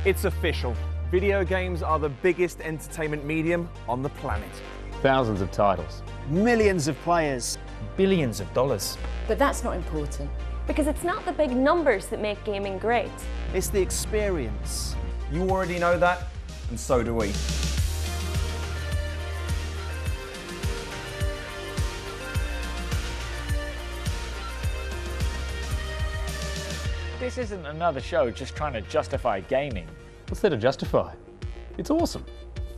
It's official. Video games are the biggest entertainment medium on the planet. Thousands of titles. Millions of players. Billions of dollars. But that's not important. Because it's not the big numbers that make gaming great. It's the experience. You already know that, and so do we. This isn't another show just trying to justify gaming. What's there to justify? It's awesome.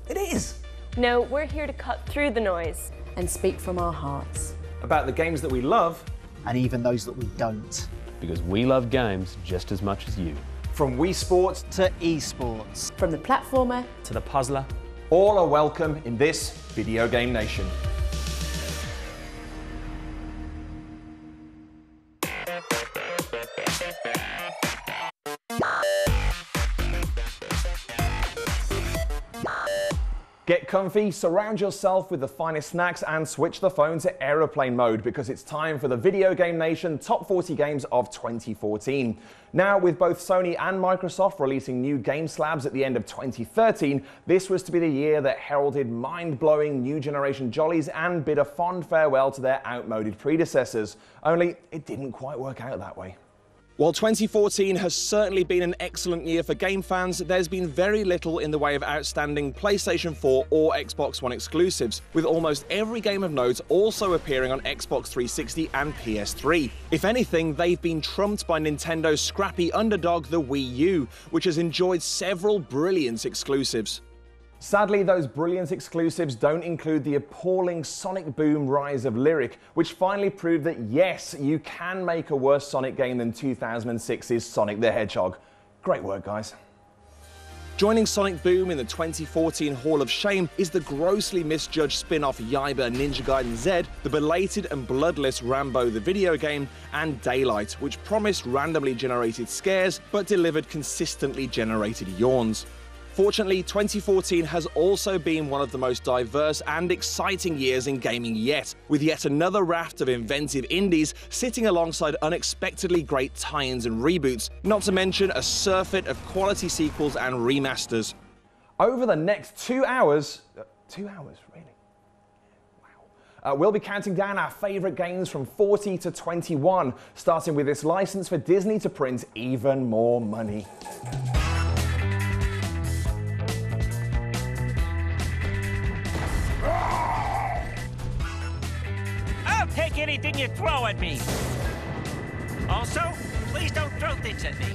It is! No, we're here to cut through the noise. And speak from our hearts. About the games that we love. And even those that we don't. Because we love games just as much as you. From Wii Sports to esports. From the platformer To the puzzler. all are welcome in this Video Game Nation. Get comfy, surround yourself with the finest snacks, and switch the phone to aeroplane mode because it's time for the Video Game Nation Top 40 Games of 2014. Now, with both Sony and Microsoft releasing new game slabs at the end of 2013, this was to be the year that heralded mind-blowing new generation jollies and bid a fond farewell to their outmoded predecessors. Only, it didn't quite work out that way. While 2014 has certainly been an excellent year for game fans, there's been very little in the way of outstanding PlayStation 4 or Xbox One exclusives, with almost every game of note also appearing on Xbox 360 and PS3. If anything, they've been trumped by Nintendo's scrappy underdog, the Wii U, which has enjoyed several brilliant exclusives. Sadly, those brilliant exclusives don't include the appalling Sonic Boom Rise of Lyric, which finally proved that yes, you can make a worse Sonic game than 2006's Sonic the Hedgehog. Great work, guys. Joining Sonic Boom in the 2014 Hall of Shame is the grossly misjudged spin-off Yaiba Ninja Gaiden Z, the belated and bloodless Rambo the video game, and Daylight, which promised randomly generated scares but delivered consistently generated yawns. Fortunately, 2014 has also been one of the most diverse and exciting years in gaming yet, with yet another raft of inventive indies sitting alongside unexpectedly great tie-ins and reboots, not to mention a surfeit of quality sequels and remasters. Over the next 2 hours, 2 hours, really? Wow. We'll be counting down our favourite games from 40 to 21, starting with this license for Disney to print even more money. I'll take anything you throw at me. Also, please don't throw things at me.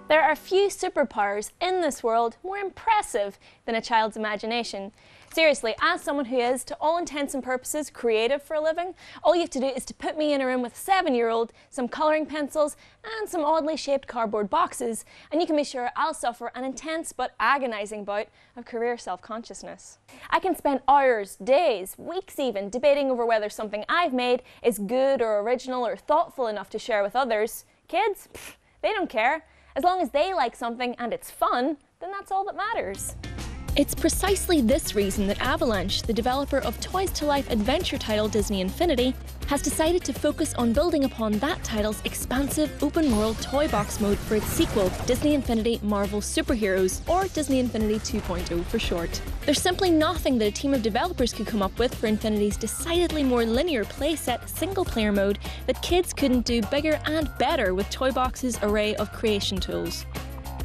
There are few superpowers in this world more impressive than a child's imagination. Seriously, as someone who is, to all intents and purposes, creative for a living, all you have to do is to put me in a room with a 7-year-old, some colouring pencils, and some oddly shaped cardboard boxes, and you can be sure I'll suffer an intense but agonising bout of career self-consciousness. I can spend hours, days, weeks even, debating over whether something I've made is good or original or thoughtful enough to share with others. Kids? Pfft, they don't care. As long as they like something and it's fun, then that's all that matters. It's precisely this reason that Avalanche, the developer of toys-to-life adventure title Disney Infinity, has decided to focus on building upon that title's expansive open-world toy box mode for its sequel, Disney Infinity Marvel Superheroes, or Disney Infinity 2.0 for short. There's simply nothing that a team of developers could come up with for Infinity's decidedly more linear playset single-player mode that kids couldn't do bigger and better with Toy Box's array of creation tools.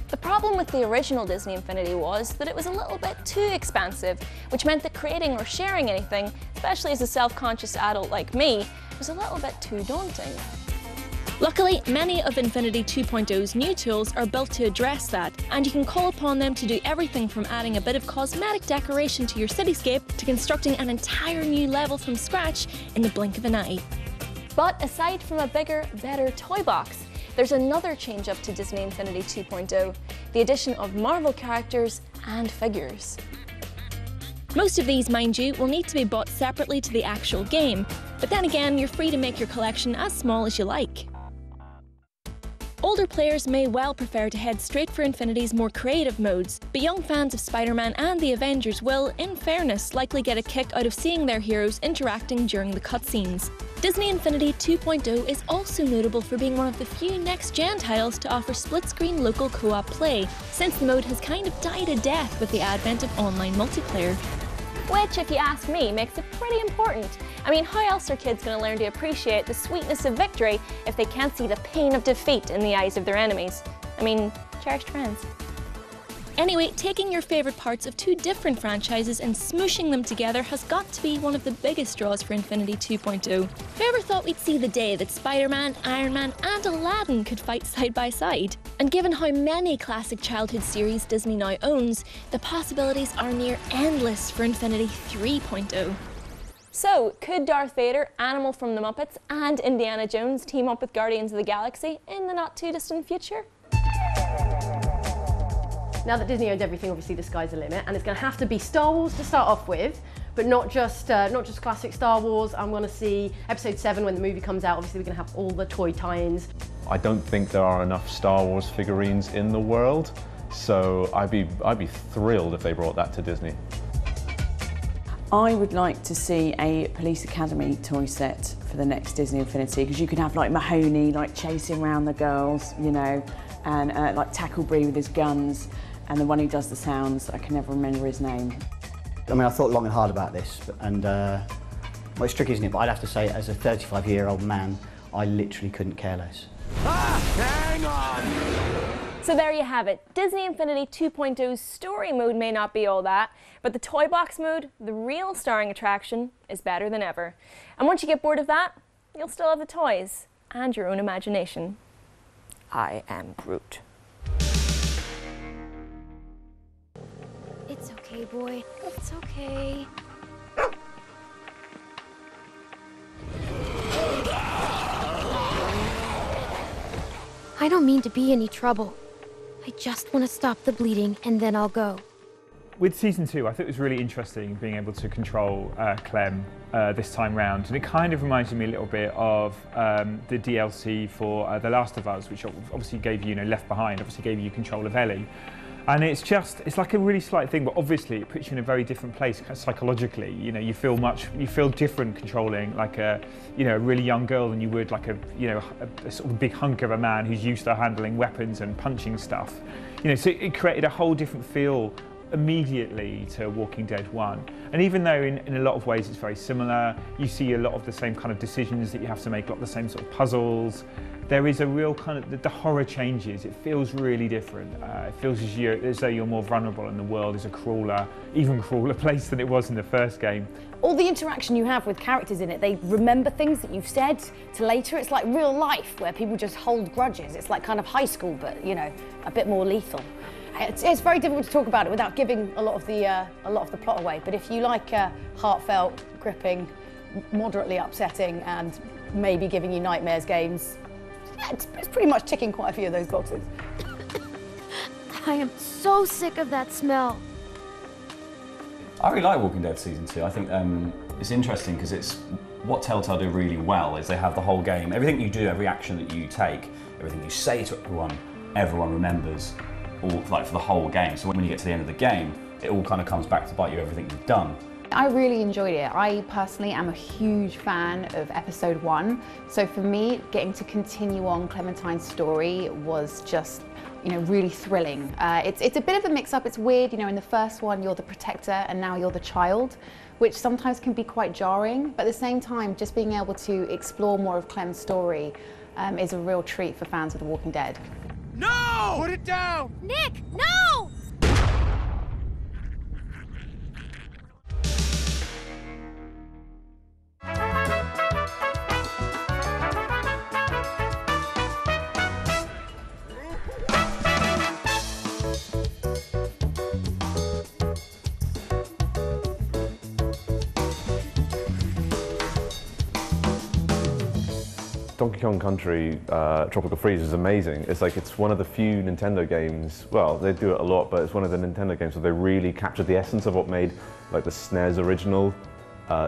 The problem with the original Disney Infinity was that it was a little bit too expansive, which meant that creating or sharing anything, especially as a self-conscious adult like me, was a little bit too daunting. Luckily, many of Infinity 2.0's new tools are built to address that, and you can call upon them to do everything from adding a bit of cosmetic decoration to your cityscape to constructing an entire new level from scratch in the blink of an eye. But aside from a bigger, better toy box, there's another change-up to Disney Infinity 2.0, the addition of Marvel characters and figures. Most of these, mind you, will need to be bought separately to the actual game, but then again, you're free to make your collection as small as you like. Older players may well prefer to head straight for Infinity's more creative modes, but young fans of Spider-Man and the Avengers will, in fairness, likely get a kick out of seeing their heroes interacting during the cutscenes. Disney Infinity 2.0 is also notable for being one of the few next-gen titles to offer split-screen local co-op play, since the mode has kind of died a death with the advent of online multiplayer. Which, if you ask me, makes it pretty important. I mean, how else are kids going to learn to appreciate the sweetness of victory if they can't see the pain of defeat in the eyes of their enemies? I mean, cherished friends. Anyway, taking your favourite parts of two different franchises and smooshing them together has got to be one of the biggest draws for Infinity 2.0. Whoever thought we'd see the day that Spider-Man, Iron Man and Aladdin could fight side by side? And given how many classic childhood series Disney now owns, the possibilities are near endless for Infinity 3.0. So, could Darth Vader, Animal from the Muppets and Indiana Jones team up with Guardians of the Galaxy in the not too distant future? Now that Disney owns everything, obviously the sky's the limit, and it's going to have to be Star Wars to start off with, but not just classic Star Wars. I'm going to see Episode 7 when the movie comes out. Obviously, we're going to have all the toy tie-ins. I don't think there are enough Star Wars figurines in the world, so I'd be thrilled if they brought that to Disney. I would like to see a Police Academy toy set for the next Disney Infinity, because you can have like Mahoney like chasing around the girls, you know, and like Tackleberry with his guns. And the one who does the sounds, I can never remember his name. I mean, I thought long and hard about this, and well, it's tricky, isn't it? But I'd have to say, as a 35-year-old man, I literally couldn't care less. Hang on! So there you have it. Disney Infinity 2.0's story mode may not be all that, but the toy box mode, the real starring attraction, is better than ever. And once you get bored of that, you'll still have the toys and your own imagination. I am Groot. It's okay, boy. It's okay. I don't mean to be any trouble. I just want to stop the bleeding and then I'll go. With Season 2, I thought it was really interesting being able to control Clem this time round, and it kind of reminded me a little bit of the DLC for The Last of Us, which obviously gave you, Left Behind, obviously gave you control of Ellie. And it's like a really slight thing, but obviously it puts you in a very different place psychologically. You feel different controlling like a really young girl than you would like a sort of big hunk of a man who's used to handling weapons and punching stuff. So it created a whole different feel immediately to Walking Dead 1. And even though in a lot of ways it's very similar, you see a lot of the same kind of decisions that you have to make, a lot of the same sort of puzzles. There is a real kind of, the horror changes, it feels really different. It feels as though you're more vulnerable and the world is a crueler, even crueler place than it was in the first game. All the interaction you have with characters in it, they remember things that you've said to later. It's like real life where people just hold grudges. It's like kind of high school, but a bit more lethal. It's very difficult to talk about it without giving a lot of the plot away. But if you like heartfelt, gripping, moderately upsetting, and maybe giving you nightmares games, yeah, it's pretty much ticking quite a few of those boxes. I am so sick of that smell. I really like Walking Dead Season 2. I think it's interesting because it's what Telltale do really well is they have the whole game. Everything you do, every action that you take, everything you say to everyone remembers, all like for the whole game. So when you get to the end of the game, it all kind of comes back to bite you, everything you've done. I really enjoyed it. I personally am a huge fan of episode 1. So for me, getting to continue on Clementine's story was just, really thrilling. It's a bit of a mix-up. It's weird, in the first one you're the protector and now you're the child, which sometimes can be quite jarring. But at the same time, just being able to explore more of Clem's story is a real treat for fans of The Walking Dead. No! Put it down! Nick, no! Donkey Kong Country Tropical Freeze is amazing. It's one of the few Nintendo games, well, they do it a lot, but it's one of the Nintendo games where they really captured the essence of what made like the SNES original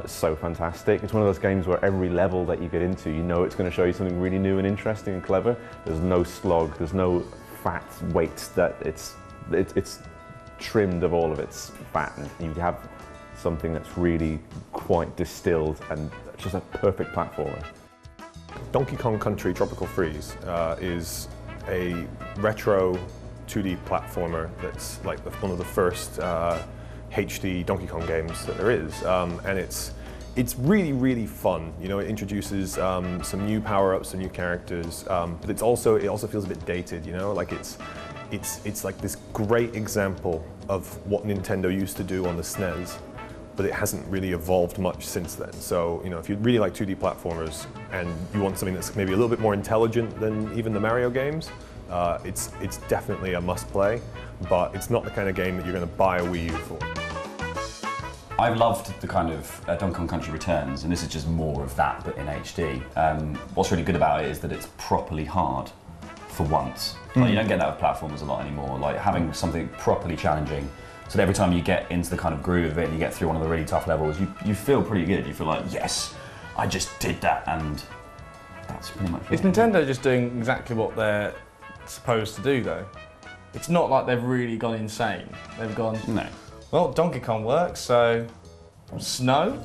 so fantastic. It's one of those games where every level that you get into, you know it's going to show you something really new and interesting and clever. There's no slog, there's no fat weight, that it's trimmed of all of its fat, and you have something that's really quite distilled and just a perfect platformer. Donkey Kong Country Tropical Freeze is a retro 2D platformer that's like one of the first HD Donkey Kong games that there is, and it's really fun. You know, it introduces some new power-ups and new characters, but it also feels a bit dated. You know, like it's like this great example of what Nintendo used to do on the SNES, but it hasn't really evolved much since then. So, you know, if you really like 2D platformers and you want something that's maybe a little bit more intelligent than even the Mario games, it's definitely a must-play, but it's not the kind of game that you're going to buy a Wii U for. I've loved the kind of Donkey Kong Country Returns, and this is just more of that, but in HD. What's really good about it is that it's properly hard for once. Like, you don't get that with platformers a lot anymore. Like, having something properly challenging, so that every time you get into the kind of groove of it and you get through one of the really tough levels, you feel pretty good. You feel like, yes, I just did that, and that's pretty much it. Is Nintendo just doing exactly what they're supposed to do, though? It's not like they've really gone insane. They've gone, no. Well, Donkey Kong works, so snow?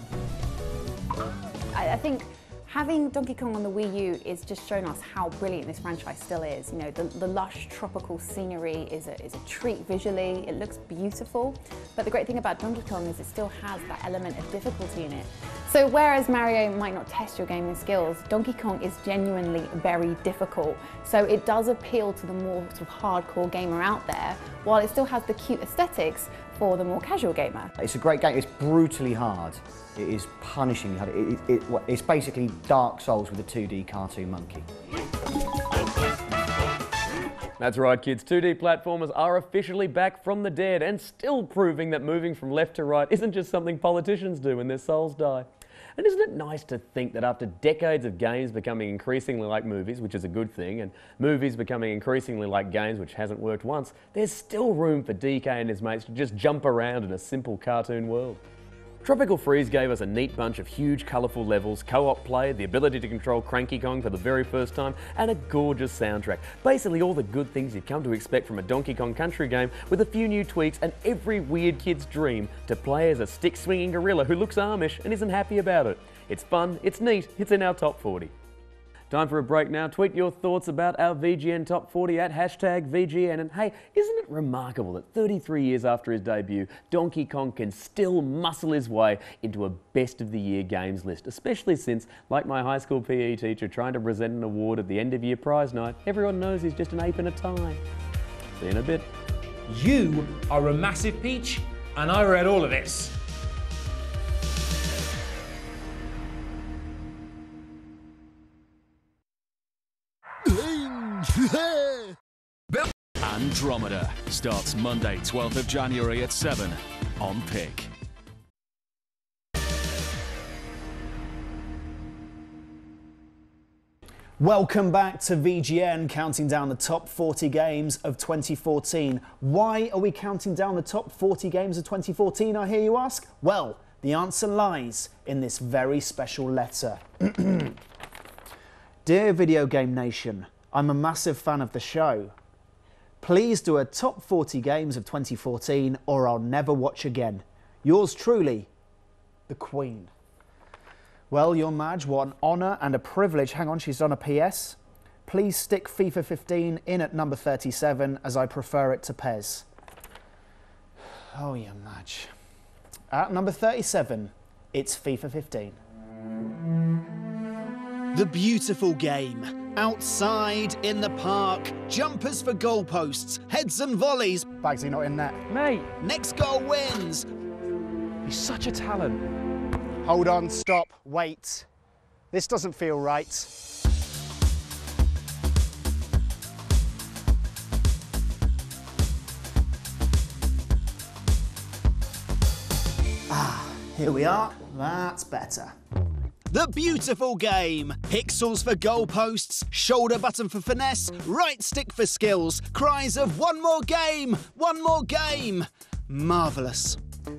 I think having Donkey Kong on the Wii U is just showing us how brilliant this franchise still is. You know, the lush tropical scenery is a treat visually. It looks beautiful, but the great thing about Donkey Kong is it still has that element of difficulty in it. So whereas Mario might not test your gaming skills, Donkey Kong is genuinely very difficult. So it does appeal to the more sort of hardcore gamer out there, while it still has the cute aesthetics for the more casual gamer. It's a great game. It's brutally hard. It is punishingly hard. It's basically Dark Souls with a 2D cartoon monkey. That's right, kids. 2D platformers are officially back from the dead and still proving that moving from left to right isn't just something politicians do when their souls die. And isn't it nice to think that after decades of games becoming increasingly like movies, which is a good thing, and movies becoming increasingly like games, which hasn't worked once, there's still room for DK and his mates to just jump around in a simple cartoon world. Tropical Freeze gave us a neat bunch of huge, colourful levels, co-op play, the ability to control Cranky Kong for the very first time, and a gorgeous soundtrack. Basically all the good things you've come to expect from a Donkey Kong Country game, with a few new tweaks and every weird kid's dream to play as a stick-swinging gorilla who looks Amish and isn't happy about it. It's fun, it's neat, it's in our top 40. Time for a break now. Tweet your thoughts about our VGN Top 40 at #VGN. And hey, isn't it remarkable that 33 years after his debut, Donkey Kong can still muscle his way into a best of the year games list, especially since, like my high school PE teacher trying to present an award at the end of year prize night, everyone knows he's just an ape in a tie. See you in a bit. You are a massive peach, and I read all of this. Andromeda starts Monday, 12th of January at 7 on Pick. Welcome back to VGN, counting down the top 40 games of 2014. Why are we counting down the top 40 games of 2014, I hear you ask? Well, the answer lies in this very special letter. Dear Video Game Nation, I'm a massive fan of the show. Please do a top 40 games of 2014 or I'll never watch again. Yours truly, the Queen. Well, your Madge, what an honour and a privilege. Hang on, she's done a PS. Please stick FIFA 15 in at number 37 as I prefer it to PES. Oh, your Madge. At number 37, it's FIFA 15. The beautiful game. Outside, in the park, jumpers for goalposts, heads and volleys. Bagsy not in net. Mate. Next goal wins. He's such a talent. Hold on, stop, wait. This doesn't feel right. Ah, here we are. That's better. The beautiful game. Pixels for goalposts, shoulder button for finesse, right stick for skills, cries of one more game, one more game. Marvellous.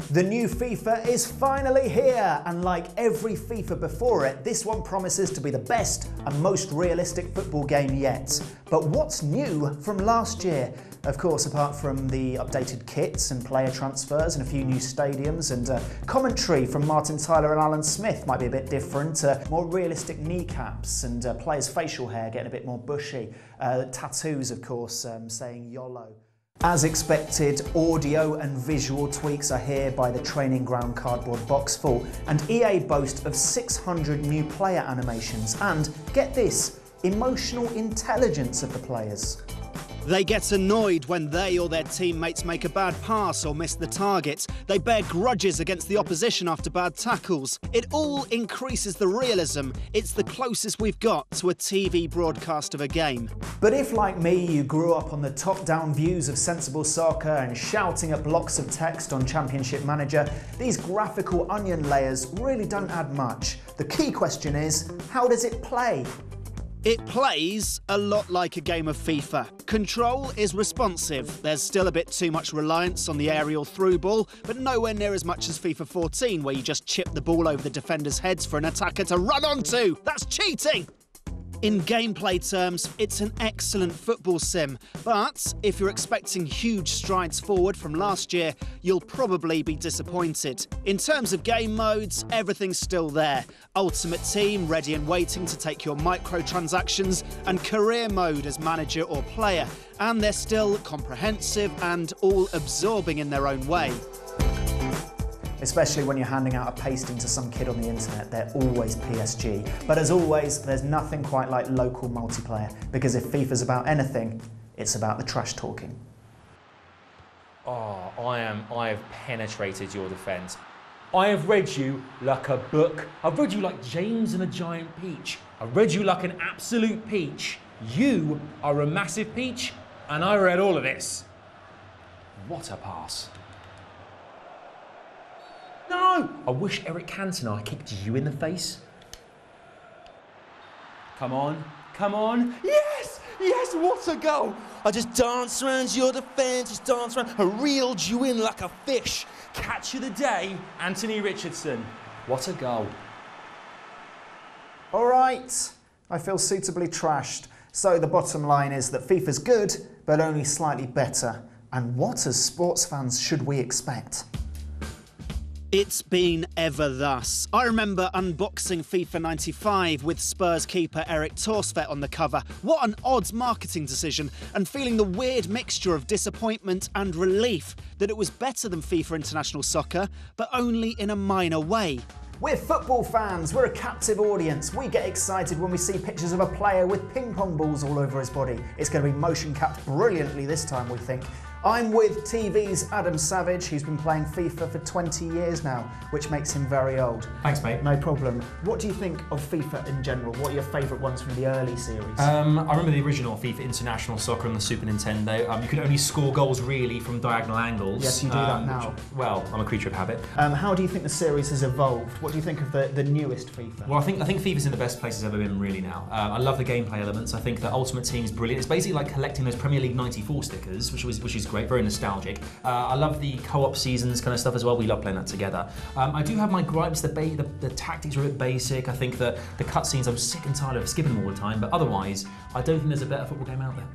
The new FIFA is finally here, and like every FIFA before it, this one promises to be the best and most realistic football game yet. But what's new from last year? Of course, apart from the updated kits and player transfers and a few new stadiums and commentary from Martin Tyler and Alan Smith might be a bit different, more realistic kneecaps and players' facial hair getting a bit more bushy, tattoos, of course, saying YOLO. As expected, audio and visual tweaks are here by the training ground cardboard box full, and EA boast of 600 new player animations and, get this, emotional intelligence of the players. They get annoyed when they or their teammates make a bad pass or miss the target. They bear grudges against the opposition after bad tackles. It all increases the realism. It's the closest we've got to a TV broadcast of a game. But if, like me, you grew up on the top-down views of sensible soccer and shouting at blocks of text on Championship Manager, these graphical onion layers really don't add much. The key question is, how does it play? It plays a lot like a game of FIFA. Control is responsive. There's still a bit too much reliance on the aerial through ball, but nowhere near as much as FIFA 14, where you just chip the ball over the defenders' heads for an attacker to run onto. That's cheating! In gameplay terms, it's an excellent football sim, but if you're expecting huge strides forward from last year, you'll probably be disappointed. In terms of game modes, everything's still there. Ultimate Team, ready and waiting to take your microtransactions, and career mode as manager or player, and they're still comprehensive and all-absorbing in their own way. Especially when you're handing out a pasting to some kid on the internet, they're always PSG. But as always, there's nothing quite like local multiplayer, because if FIFA's about anything, it's about the trash talking. Oh, I have penetrated your defence. I have read you like a book. I've read you like James and a giant peach. I've read you like an absolute peach. You are a massive peach, and I read all of this. What a pass. No! I wish Eric Cantona kicked you in the face. Come on, come on. Yes! Yes, what a goal! I just danced around your defence, just danced around, I reeled you in like a fish. Catch of the day, Anthony Richardson. What a goal. All right, I feel suitably trashed. So the bottom line is that FIFA's good, but only slightly better. And what as sports fans should we expect? It's been ever thus. I remember unboxing FIFA 95 with Spurs keeper Eric Torsvet on the cover. What an odd marketing decision, and feeling the weird mixture of disappointment and relief that it was better than FIFA International Soccer, but only in a minor way. We're football fans, we're a captive audience. We get excited when we see pictures of a player with ping pong balls all over his body. It's going to be motion capped brilliantly this time, we think. I'm with TV's Adam Savage, who's been playing FIFA for 20 years now, which makes him very old. Thanks, mate. No problem. What do you think of FIFA in general? What are your favourite ones from the early series? I remember the original FIFA International Soccer on the Super Nintendo. You could only score goals really from diagonal angles. Yes, you do that now. Well, I'm a creature of habit. How do you think the series has evolved? What do you think of the newest FIFA? Well, I think FIFA's in the best place it's ever been really now. I love the gameplay elements. I think the Ultimate Team's brilliant. It's basically like collecting those Premier League 94 stickers, which is great, very nostalgic. I love the co-op seasons kind of stuff as well. We love playing that together. I do have my gripes. The tactics are a bit basic. I think that the cutscenes, I'm sick and tired of skipping them all the time, but otherwise, I don't think there's a better football game out there.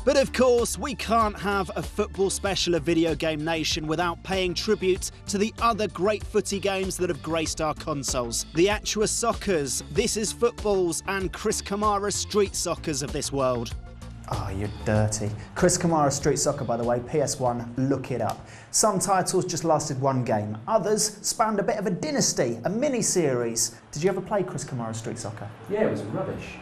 But of course, we can't have a football special of Video Game Nation without paying tribute to the other great footy games that have graced our consoles. The Actua Soccers, This Is Footballs, and Chris Kamara's Street Soccers of this world. Oh, you're dirty. Chris Kamara Street Soccer, by the way, PS1, look it up. Some titles just lasted one game. Others spanned a bit of a dynasty, a mini-series. Did you ever play Chris Kamara Street Soccer? Yeah, it was rubbish.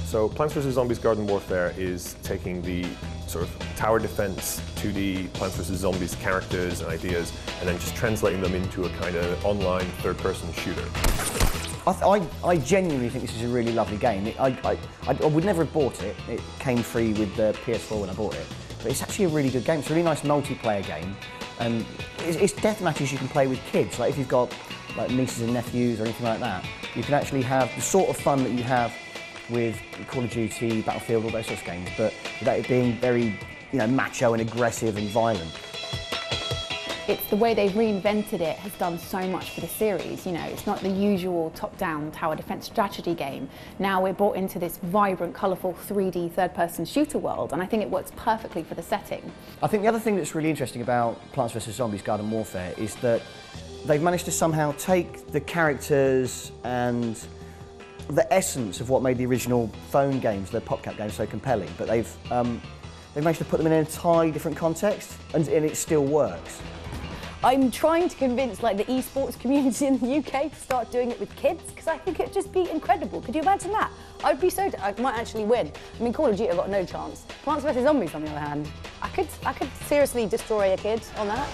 So Plants vs Zombies Garden Warfare is taking the sort of tower defense, 2D Plants vs. Zombies characters and ideas, and then just translating them into a kind of online third-person shooter. I genuinely think this is a really lovely game. I would never have bought it. It came free with the PS4 when I bought it. But it's actually a really good game. It's a really nice multiplayer game. And it's death matches you can play with kids. Like if you've got like nieces and nephews or anything like that, you can actually have the sort of fun that you have with Call of Duty, Battlefield, all those sorts of games, but without it being very, macho and aggressive and violent. It's the way they've reinvented it has done so much for the series. It's not the usual top-down tower defense strategy game. Now we're brought into this vibrant, colourful 3D third-person shooter world, and I think it works perfectly for the setting. I think the other thing that's really interesting about Plants vs. Zombies Garden Warfare is that they've managed to somehow take the characters and the essence of what made the original phone games, the PopCap games, so compelling, but they've managed to put them in an entirely different context, and it still works. I'm trying to convince the esports community in the UK to start doing it with kids, because I think it'd just be incredible. Could you imagine that? I might actually win. I mean, Call of Duty, I've got no chance. Plants vs. Zombies, on the other hand, I could seriously destroy a kid on that.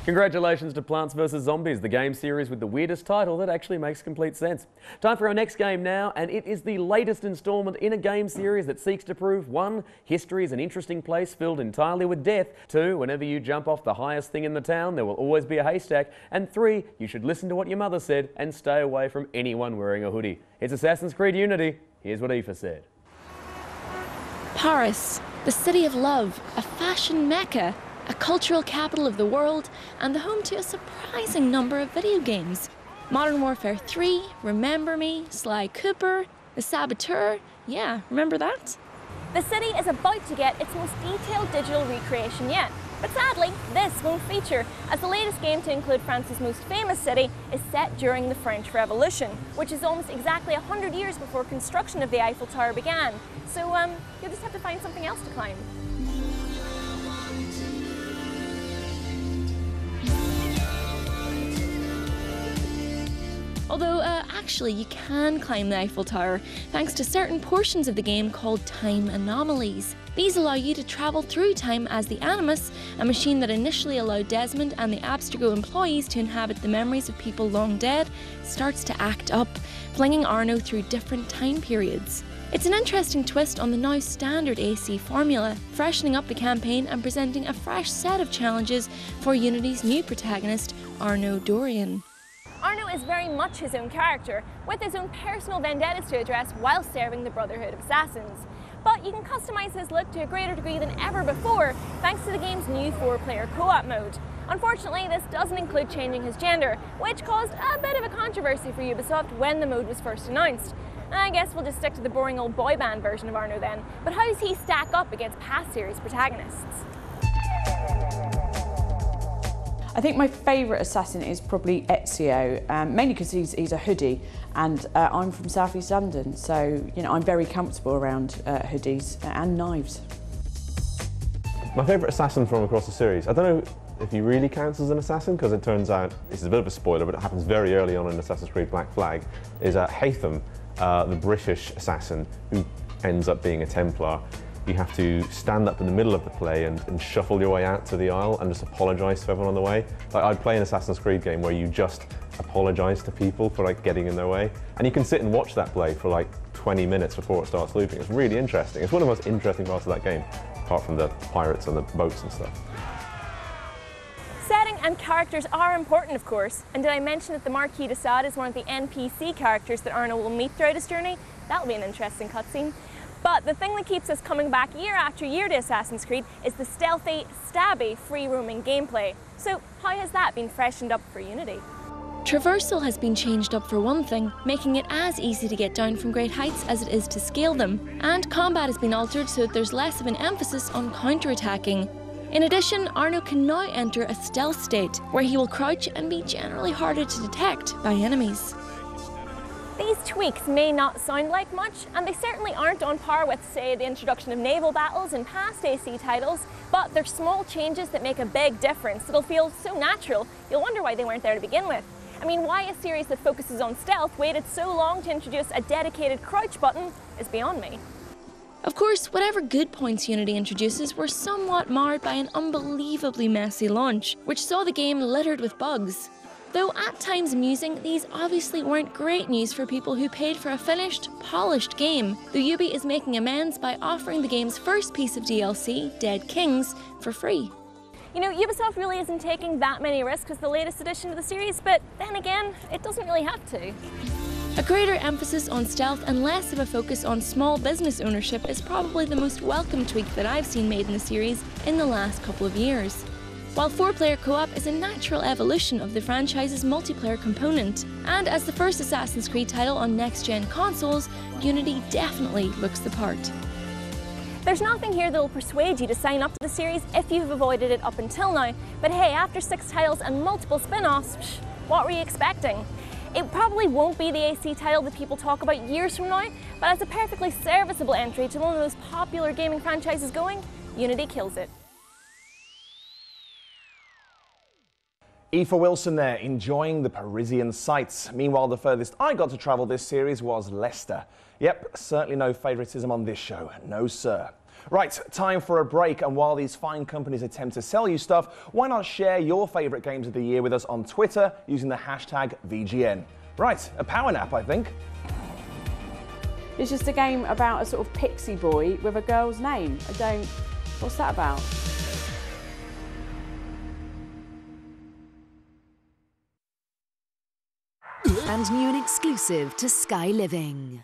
Congratulations to Plants vs. Zombies, the game series with the weirdest title that actually makes complete sense. Time for our next game now, and it is the latest instalment in a game series that seeks to prove 1, history is an interesting place filled entirely with death, 2, whenever you jump off the highest thing in the town, there will always be a haystack, and 3, you should listen to what your mother said and stay away from anyone wearing a hoodie. It's Assassin's Creed Unity. Here's what Aoife said. Paris, the city of love, a fashion mecca, a cultural capital of the world, and the home to a surprising number of video games. Modern Warfare 3, Remember Me, Sly Cooper, The Saboteur, yeah, remember that? The city is about to get its most detailed digital recreation yet. But sadly, this won't feature, as the latest game to include France's most famous city is set during the French Revolution, which is almost exactly 100 years before construction of the Eiffel Tower began. So you'll just have to find something else to climb. Although, actually, you can climb the Eiffel Tower thanks to certain portions of the game called time anomalies. These allow you to travel through time as the Animus, a machine that initially allowed Desmond and the Abstergo employees to inhabit the memories of people long dead, starts to act up, flinging Arno through different time periods. It's an interesting twist on the now standard AC formula, freshening up the campaign and presenting a fresh set of challenges for Unity's new protagonist, Arno Dorian. Arno is very much his own character, with his own personal vendettas to address while serving the Brotherhood of Assassins. But you can customise his look to a greater degree than ever before, thanks to the game's new 4-player co-op mode. Unfortunately, this doesn't include changing his gender, which caused a bit of a controversy for Ubisoft when the mode was first announced. I guess we'll just stick to the boring old boy band version of Arno then, but how does he stack up against past series protagonists? I think my favourite assassin is probably Ezio, mainly because he's a hoodie, and I'm from South East London, so I'm very comfortable around hoodies and knives. My favourite assassin from across the series, I don't know if he really counts as an assassin, because it turns out, this is a bit of a spoiler, but it happens very early on in Assassin's Creed Black Flag, is Haytham, the British assassin who ends up being a Templar. You have to stand up in the middle of the play and shuffle your way out to the aisle and just apologise to everyone on the way. Like, I'd play an Assassin's Creed game where you just apologise to people for getting in their way. And you can sit and watch that play for 20 minutes before it starts looping. It's really interesting. It's one of the most interesting parts of that game, apart from the pirates and the boats and stuff. Setting and characters are important, of course. And did I mention that the Marquis de Sade is one of the NPC characters that Arno will meet throughout his journey? That'll be an interesting cutscene. But the thing that keeps us coming back year after year to Assassin's Creed is the stealthy, stabby, free-roaming gameplay. So how has that been freshened up for Unity? Traversal has been changed up for one thing, making it as easy to get down from great heights as it is to scale them. And combat has been altered so that there's less of an emphasis on counter-attacking. In addition, Arno can now enter a stealth state, where he will crouch and be generally harder to detect by enemies. These tweaks may not sound like much, and they certainly aren't on par with, say, the introduction of naval battles in past AC titles, but they're small changes that make a big difference that'll feel so natural, you'll wonder why they weren't there to begin with. I mean, why a series that focuses on stealth waited so long to introduce a dedicated crouch button is beyond me. Of course, whatever good points Unity introduces were somewhat marred by an unbelievably messy launch, which saw the game littered with bugs. Though at times amusing, these obviously weren't great news for people who paid for a finished, polished game, though Ubi is making amends by offering the game's first piece of DLC, Dead Kings, for free. You know, Ubisoft really isn't taking that many risks with the latest edition of the series, but then again, it doesn't really have to. A greater emphasis on stealth and less of a focus on small business ownership is probably the most welcome tweak that I've seen made in the series in the last couple of years. While 4-player co-op is a natural evolution of the franchise's multiplayer component, and as the first Assassin's Creed title on next-gen consoles, Unity definitely looks the part. There's nothing here that will persuade you to sign up to the series if you've avoided it up until now, but hey, after 6 titles and multiple spin-offs, what were you expecting? It probably won't be the AC title that people talk about years from now, but as a perfectly serviceable entry to one of the most popular gaming franchises going, Unity kills it. Aoife Wilson there, enjoying the Parisian sights. Meanwhile, the furthest I got to travel this series was Leicester. Yep, certainly no favouritism on this show, no sir. Right, time for a break, and while these fine companies attempt to sell you stuff, why not share your favourite games of the year with us on Twitter using the hashtag VGN. Right, a power nap, I think. It's just a game about a sort of pixie boy with a girl's name. What's that about? And new and exclusive to Sky Living.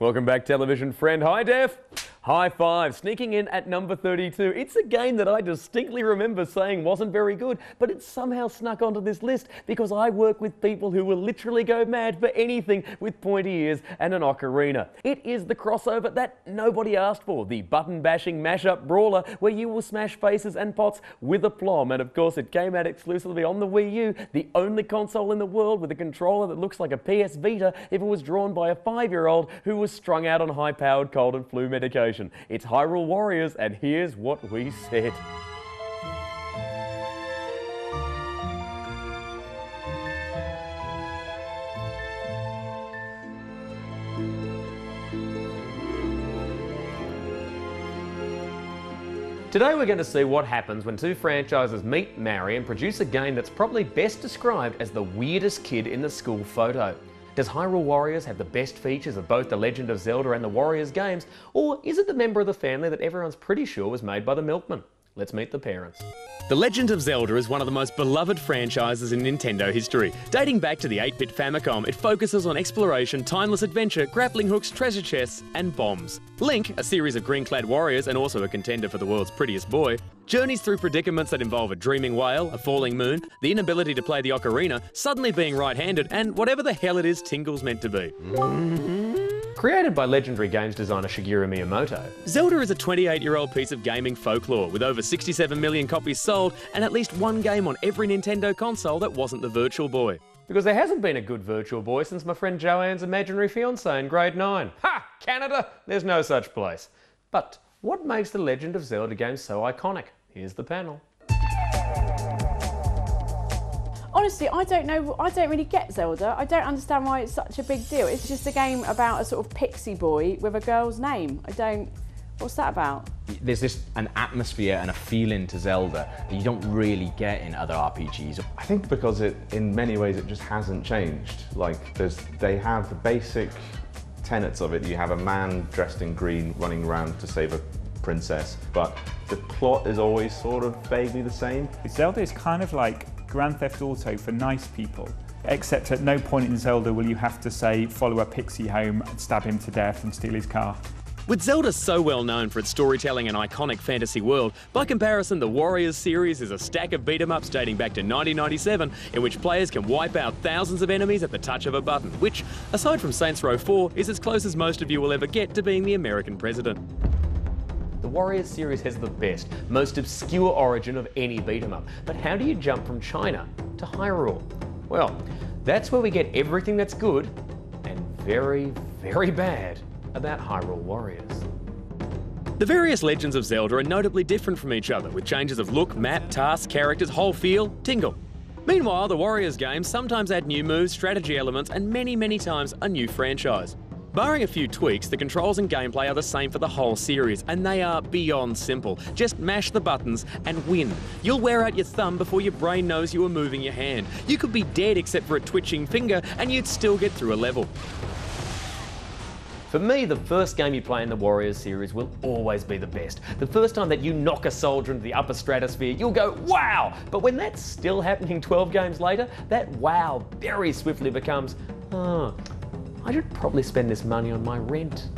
Welcome back, television friend. Hi, Def. High five. Sneaking in at number 32. It's a game that I distinctly remember saying wasn't very good, but it somehow snuck onto this list because I work with people who will literally go mad for anything with pointy ears and an ocarina. It is the crossover that nobody asked for, the button-bashing mashup brawler where you will smash faces and pots with aplomb. And of course, it came out exclusively on the Wii U, the only console in the world with a controller that looks like a PS Vita if it was drawn by a 5-year-old who was strung out on high-powered cold and flu medication. It's Hyrule Warriors, and here's what we said. Today we're going to see what happens when two franchises meet, marry, and produce a game that's probably best described as the weirdest kid in the school photo. Does Hyrule Warriors have the best features of both The Legend of Zelda and the Warriors games, or is it the member of the family that everyone's pretty sure was made by the milkman? Let's meet the parents. The Legend of Zelda is one of the most beloved franchises in Nintendo history. Dating back to the 8-bit Famicom, it focuses on exploration, timeless adventure, grappling hooks, treasure chests, and bombs. Link, a series of green-clad warriors and also a contender for the world's prettiest boy, journeys through predicaments that involve a dreaming whale, a falling moon, the inability to play the ocarina, suddenly being right-handed, and whatever the hell it is Tingle's meant to be. Created by legendary games designer Shigeru Miyamoto, Zelda is a 28-year-old piece of gaming folklore with over 67 million copies sold and at least one game on every Nintendo console that wasn't the Virtual Boy. Because there hasn't been a good Virtual Boy since my friend Joanne's imaginary fiancé in grade 9. Ha! Canada! There's no such place. But what makes the Legend of Zelda game so iconic? Here's the panel. Honestly, I don't know. I don't really get Zelda. I don't understand why it's such a big deal. It's just a game about a sort of pixie boy with a girl's name. What's that about? There's an atmosphere and a feeling to Zelda that you don't really get in other RPGs. I think because in many ways it just hasn't changed. Like they have the basic tenets of it. You have a man dressed in green running around to save a princess, but the plot is always sort of vaguely the same. Zelda is kind of like Grand Theft Auto for nice people, except at no point in Zelda will you have to say follow a pixie home, stab him to death and steal his car. With Zelda so well known for its storytelling and iconic fantasy world, by comparison the Warriors series is a stack of beat-em-ups dating back to 1997 in which players can wipe out thousands of enemies at the touch of a button, which, aside from Saints Row 4, is as close as most of you will ever get to being the American president. The Warriors series has the best, most obscure origin of any beat-em-up, but how do you jump from China to Hyrule? Well, that's where we get everything that's good and very, very bad about Hyrule Warriors. The various Legends of Zelda are notably different from each other, with changes of look, map, tasks, characters, whole feel. Tingle. Meanwhile, the Warriors games sometimes add new moves, strategy elements, and many times a new franchise. Barring a few tweaks, the controls and gameplay are the same for the whole series, and they are beyond simple. Just mash the buttons and win. You'll wear out your thumb before your brain knows you were moving your hand. You could be dead except for a twitching finger, and you'd still get through a level. For me, the first game you play in the Warriors series will always be the best. The first time that you knock a soldier into the upper stratosphere, you'll go, wow! But when that's still happening 12 games later, that wow very swiftly becomes, I should probably spend this money on my rent.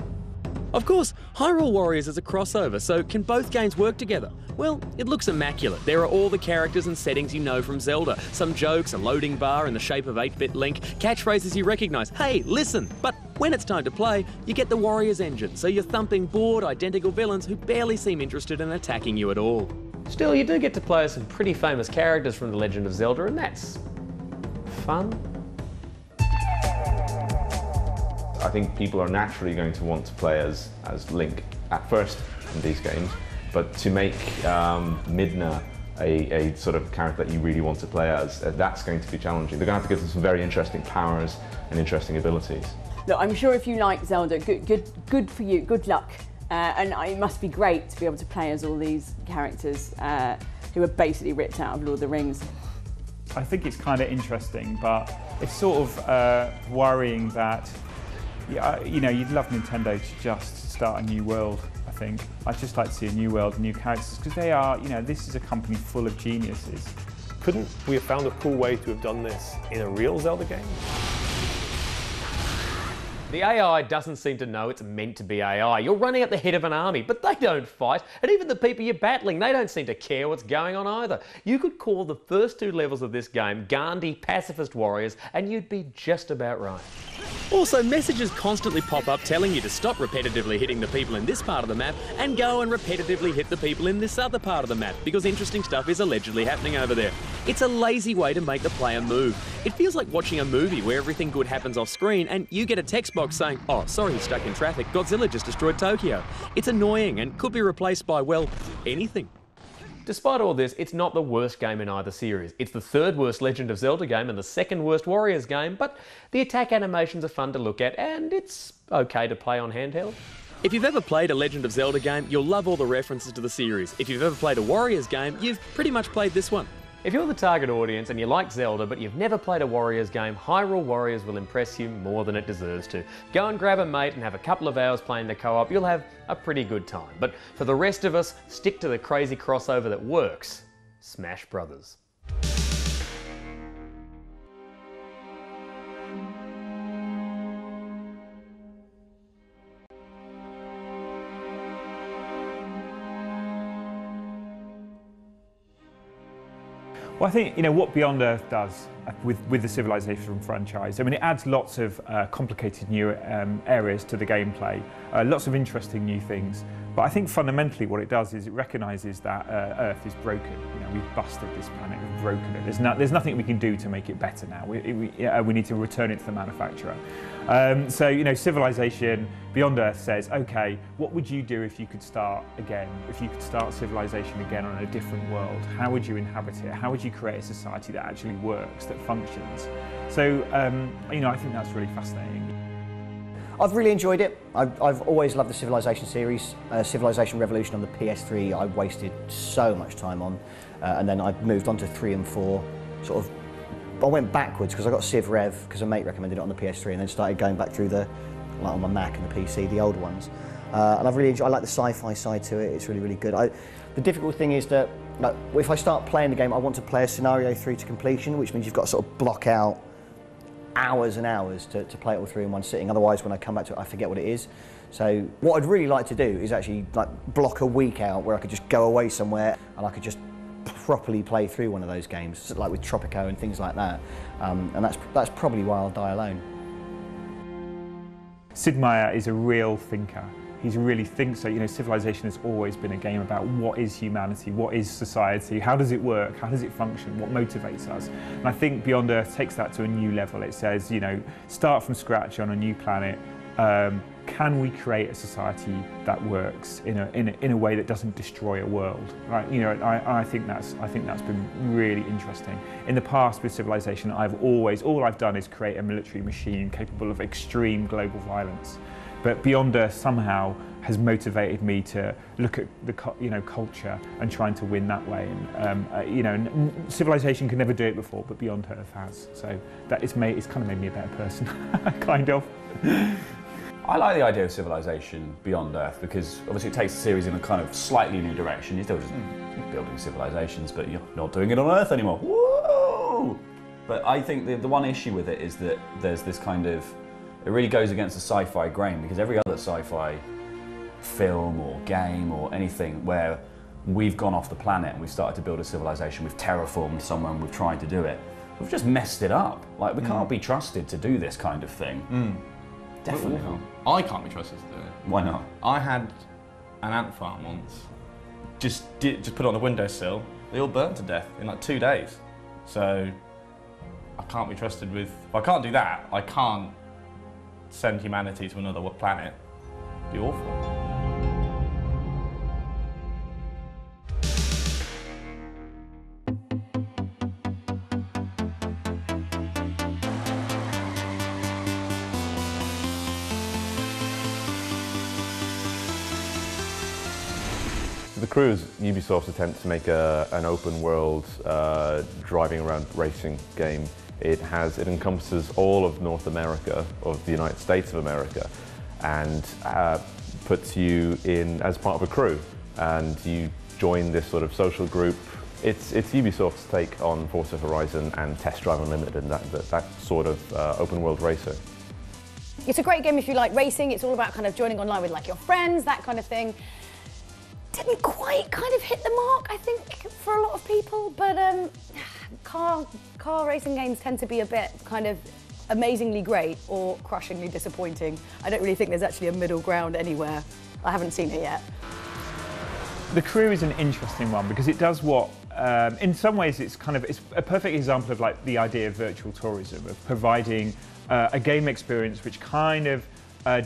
Of course, Hyrule Warriors is a crossover, so can both games work together? Well, it looks immaculate. There are all the characters and settings you know from Zelda. Some jokes, a loading bar in the shape of 8-bit Link, catchphrases you recognise. Hey, listen! But when it's time to play, you get the Warriors engine, so you're thumping bored, identical villains who barely seem interested in attacking you at all. Still, you do get to play as some pretty famous characters from The Legend of Zelda, and that's fun. I think people are naturally going to want to play as Link at first in these games, but to make Midna a sort of character that you really want to play as, that's going to be challenging. They're going to have to give them some very interesting powers and interesting abilities. Look, I'm sure if you like Zelda, good for you, good luck. And it must be great to be able to play as all these characters who are basically ripped out of Lord of the Rings. I think it's kind of interesting, but it's sort of worrying that, you know, you'd love Nintendo to just start a new world, I think. I'd just like to see a new world, new characters, because they are, you know, this is a company full of geniuses. Couldn't we have found a cool way to have done this in a real Zelda game? The AI doesn't seem to know it's meant to be AI. You're running at the head of an army, but they don't fight. And even the people you're battling, they don't seem to care what's going on either. You could call the first 2 levels of this game Gandhi Pacifist Warriors, and you'd be just about right. Also, messages constantly pop up telling you to stop repetitively hitting the people in this part of the map and go and repetitively hit the people in this other part of the map, because interesting stuff is allegedly happening over there. It's a lazy way to make the player move. It feels like watching a movie where everything good happens off screen and you get a text box saying, oh, sorry, he's stuck in traffic, Godzilla just destroyed Tokyo. It's annoying and could be replaced by, well, anything. Despite all this, it's not the worst game in either series. It's the 3rd worst Legend of Zelda game and the 2nd worst Warriors game, but the attack animations are fun to look at and it's okay to play on handheld. If you've ever played a Legend of Zelda game, you'll love all the references to the series. If you've ever played a Warriors game, you've pretty much played this one. If you're the target audience and you like Zelda but you've never played a Warriors game, Hyrule Warriors will impress you more than it deserves to. Go and grab a mate and have a couple of hours playing the co-op, you'll have a pretty good time. But for the rest of us, stick to the crazy crossover that works, Smash Brothers. Well, I think, you know, what Beyond Earth does with the Civilization franchise, I mean, it adds lots of complicated new areas to the gameplay, lots of interesting new things. But I think fundamentally what it does is it recognises that Earth is broken. You know, we've busted this planet, we've broken it. There's nothing we can do to make it better now. We need to return it to the manufacturer. So, you know, Civilization Beyond Earth says, okay, what would you do if you could start again? If you could start civilization again on a different world, how would you inhabit it? How would you create a society that actually works, that functions? So, you know, I think that's really fascinating. I've really enjoyed it. I've always loved the Civilization series. Civilization Revolution on the PS3 I wasted so much time on, and then I moved on to 3 and 4. Sort of, I went backwards because I got Civ Rev because a mate recommended it on the PS3, and then started going back through the, like on my Mac and the PC, the older ones. And I've really enjoyed. I like the sci-fi side to it. It's really, really good. The difficult thing is that, like, if I start playing the game, I want to play a scenario through to completion, which means you've got to sort of block out hours and hours to play it all through in one sitting. Otherwise, when I come back to it, I forget what it is. So what I'd really like to do is actually like block a week out where I could just go away somewhere and I could just properly play through one of those games, like with Tropico and things like that. And that's probably why I'll die alone. Sid Meier is a real thinker. He really thinks that, you know, Civilization has always been a game about what is humanity, what is society, how does it work, how does it function, what motivates us. And I think Beyond Earth takes that to a new level. It says, you know, start from scratch on a new planet, can we create a society that works in a way that doesn't destroy a world? Right? You know, I think that's been really interesting. In the past with Civilization, all I've done is create a military machine capable of extreme global violence. But Beyond Earth somehow has motivated me to look at the culture and trying to win that way. And Civilization could never do it before, but Beyond Earth has. So that it's kind of made me a better person, kind of. I like the idea of Civilization Beyond Earth because obviously it takes the series in a kind of slightly new direction. You're still just building civilizations, but you're not doing it on Earth anymore. Woo! But I think the one issue with it is that there's this kind of, it really goes against the sci-fi grain because every other sci-fi film or game or anything where we've gone off the planet and we've started to build a civilization, we've terraformed somewhere and we've tried to do it, we've just messed it up. Like, we can't be trusted to do this kind of thing. Definitely not. I can't be trusted to do it. Why not? I had an ant farm once. Just put it on a windowsill. They all burnt to death in like 2 days. So I can't be trusted with. If I can't do that, I can't send humanity to another planet. It'd be awful. The Crew is Ubisoft's attempt to make an open world driving around racing game. It encompasses all of North America, of the United States of America, and puts you in as part of a crew. And you join this sort of social group. It's Ubisoft's take on Forza Horizon and Test Drive Unlimited and that sort of open world racer. It's a great game if you like racing. It's all about kind of joining online with like your friends, that kind of thing. Didn't quite kind of hit the mark, I think, for a lot of people, but car racing games tend to be a bit kind of amazingly great or crushingly disappointing. I don't really think there's actually a middle ground anywhere. I haven't seen it yet. The Crew is an interesting one because it does what, in some ways it's a perfect example of like the idea of virtual tourism, of providing a game experience which kind of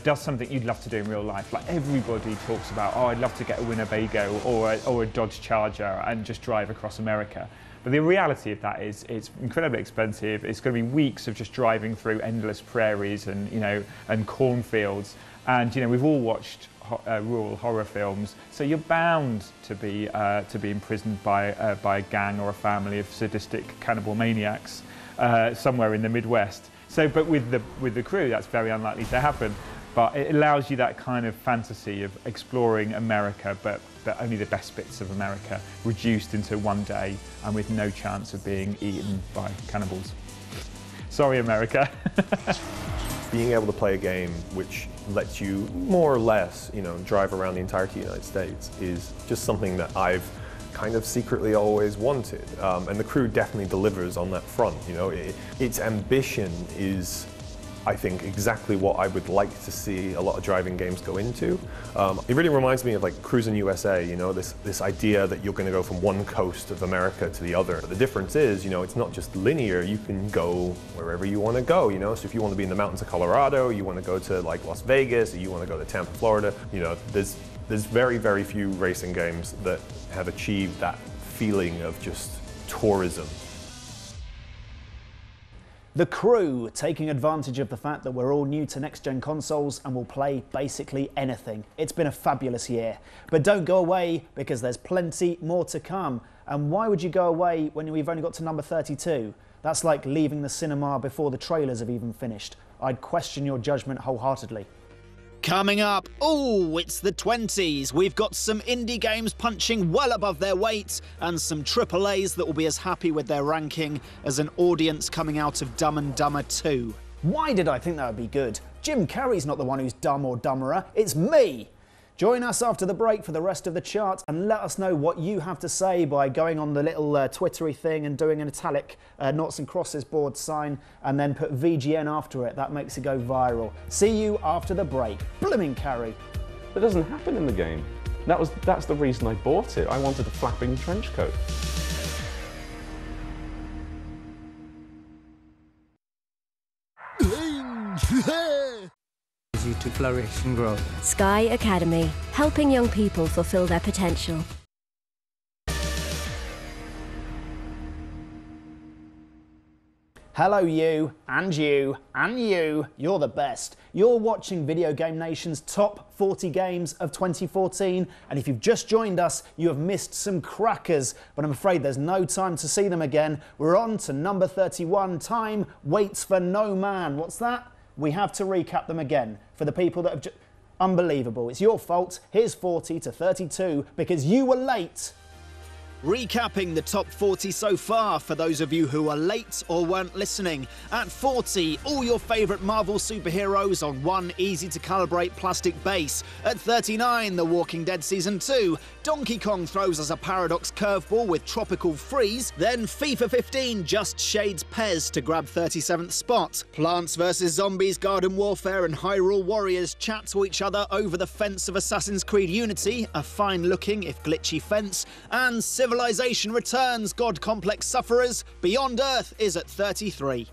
does something you'd love to do in real life. Like everybody talks about, oh, I'd love to get a Winnebago or a Dodge Charger and just drive across America. But the reality of that is it's incredibly expensive. It's going to be weeks of just driving through endless prairies and and cornfields. And we've all watched rural horror films, so you're bound to be imprisoned by a gang or a family of sadistic cannibal maniacs somewhere in the Midwest. So, but with the Crew, that's very unlikely to happen. But it allows you that kind of fantasy of exploring America, but only the best bits of America, reduced into one day and with no chance of being eaten by cannibals. Sorry, America. Being able to play a game which lets you more or less, drive around the entirety of the United States is just something that I've kind of secretly always wanted, and the Crew definitely delivers on that front. Its ambition is, I think, exactly what I would like to see a lot of driving games go into. It really reminds me of like Cruising USA, this idea that you're going to go from one coast of America to the other. But the difference is, it's not just linear. You can go wherever you want to go. So if you want to be in the mountains of Colorado, you want to go to like Las Vegas, or you want to go to Tampa, Florida. There's very, very few racing games that have achieved that feeling of just tourism. The Crew, taking advantage of the fact that we're all new to next-gen consoles and will play basically anything. It's been a fabulous year. But don't go away, because there's plenty more to come. And why would you go away when we've only got to number 32? That's like leaving the cinema before the trailers have even finished. I'd question your judgment wholeheartedly. Coming up, it's the 20s. We've got some indie games punching well above their weight and some AAAs that will be as happy with their ranking as an audience coming out of Dumb and Dumber 2. Why did I think that would be good? Jim Carrey's not the one who's dumb or dumberer, it's me! Join us after the break for the rest of the chart and let us know what you have to say by going on the little Twittery thing and doing an italic noughts and crosses board sign and then put VGN after it. That makes it go viral. See you after the break. Blimmin' Carrey. That doesn't happen in the game. That's the reason I bought it. I wanted a flapping trench coat. allows you to flourish and grow. Sky Academy, helping young people fulfill their potential. Hello you, and you, and you, you're the best. You're watching Video Game Nation's top 40 games of 2014, and if you've just joined us, you have missed some crackers, but I'm afraid there's no time to see them again. We're on to number 31, time waits for no man. What's that? We have to recap them again. For the people that have unbelievable, it's your fault. Here's 40 to 32, because you were late. Recapping the top 40 so far for those of you who are late or weren't listening. At 40, all your favourite Marvel superheroes on one easy-to-calibrate plastic base. At 39, The Walking Dead Season 2. Donkey Kong throws us a paradox curveball with Tropical Freeze. Then FIFA 15 just shades Pez to grab 37th spot. Plants vs Zombies, Garden Warfare and Hyrule Warriors chat to each other over the fence of Assassin's Creed Unity, a fine-looking if glitchy fence. And Civilization Returns, God Complex Sufferers, Beyond Earth is at 33.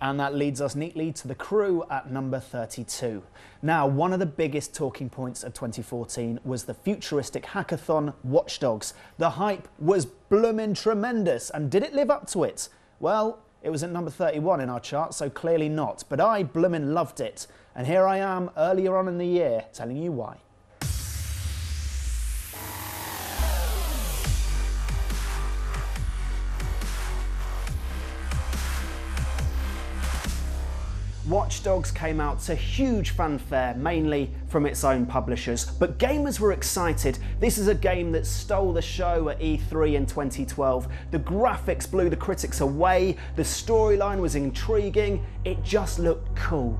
And that leads us neatly to The Crew at number 32. Now, one of the biggest talking points of 2014 was the futuristic hackathon Watch Dogs. The hype was bloomin' tremendous, and did it live up to it? Well, it was at number 31 in our chart, so clearly not. But I bloomin' loved it, and here I am earlier on in the year telling you why. Watch Dogs came out to huge fanfare, mainly from its own publishers, but gamers were excited. This is a game that stole the show at E3 in 2012. The graphics blew the critics away, the storyline was intriguing, it just looked cool.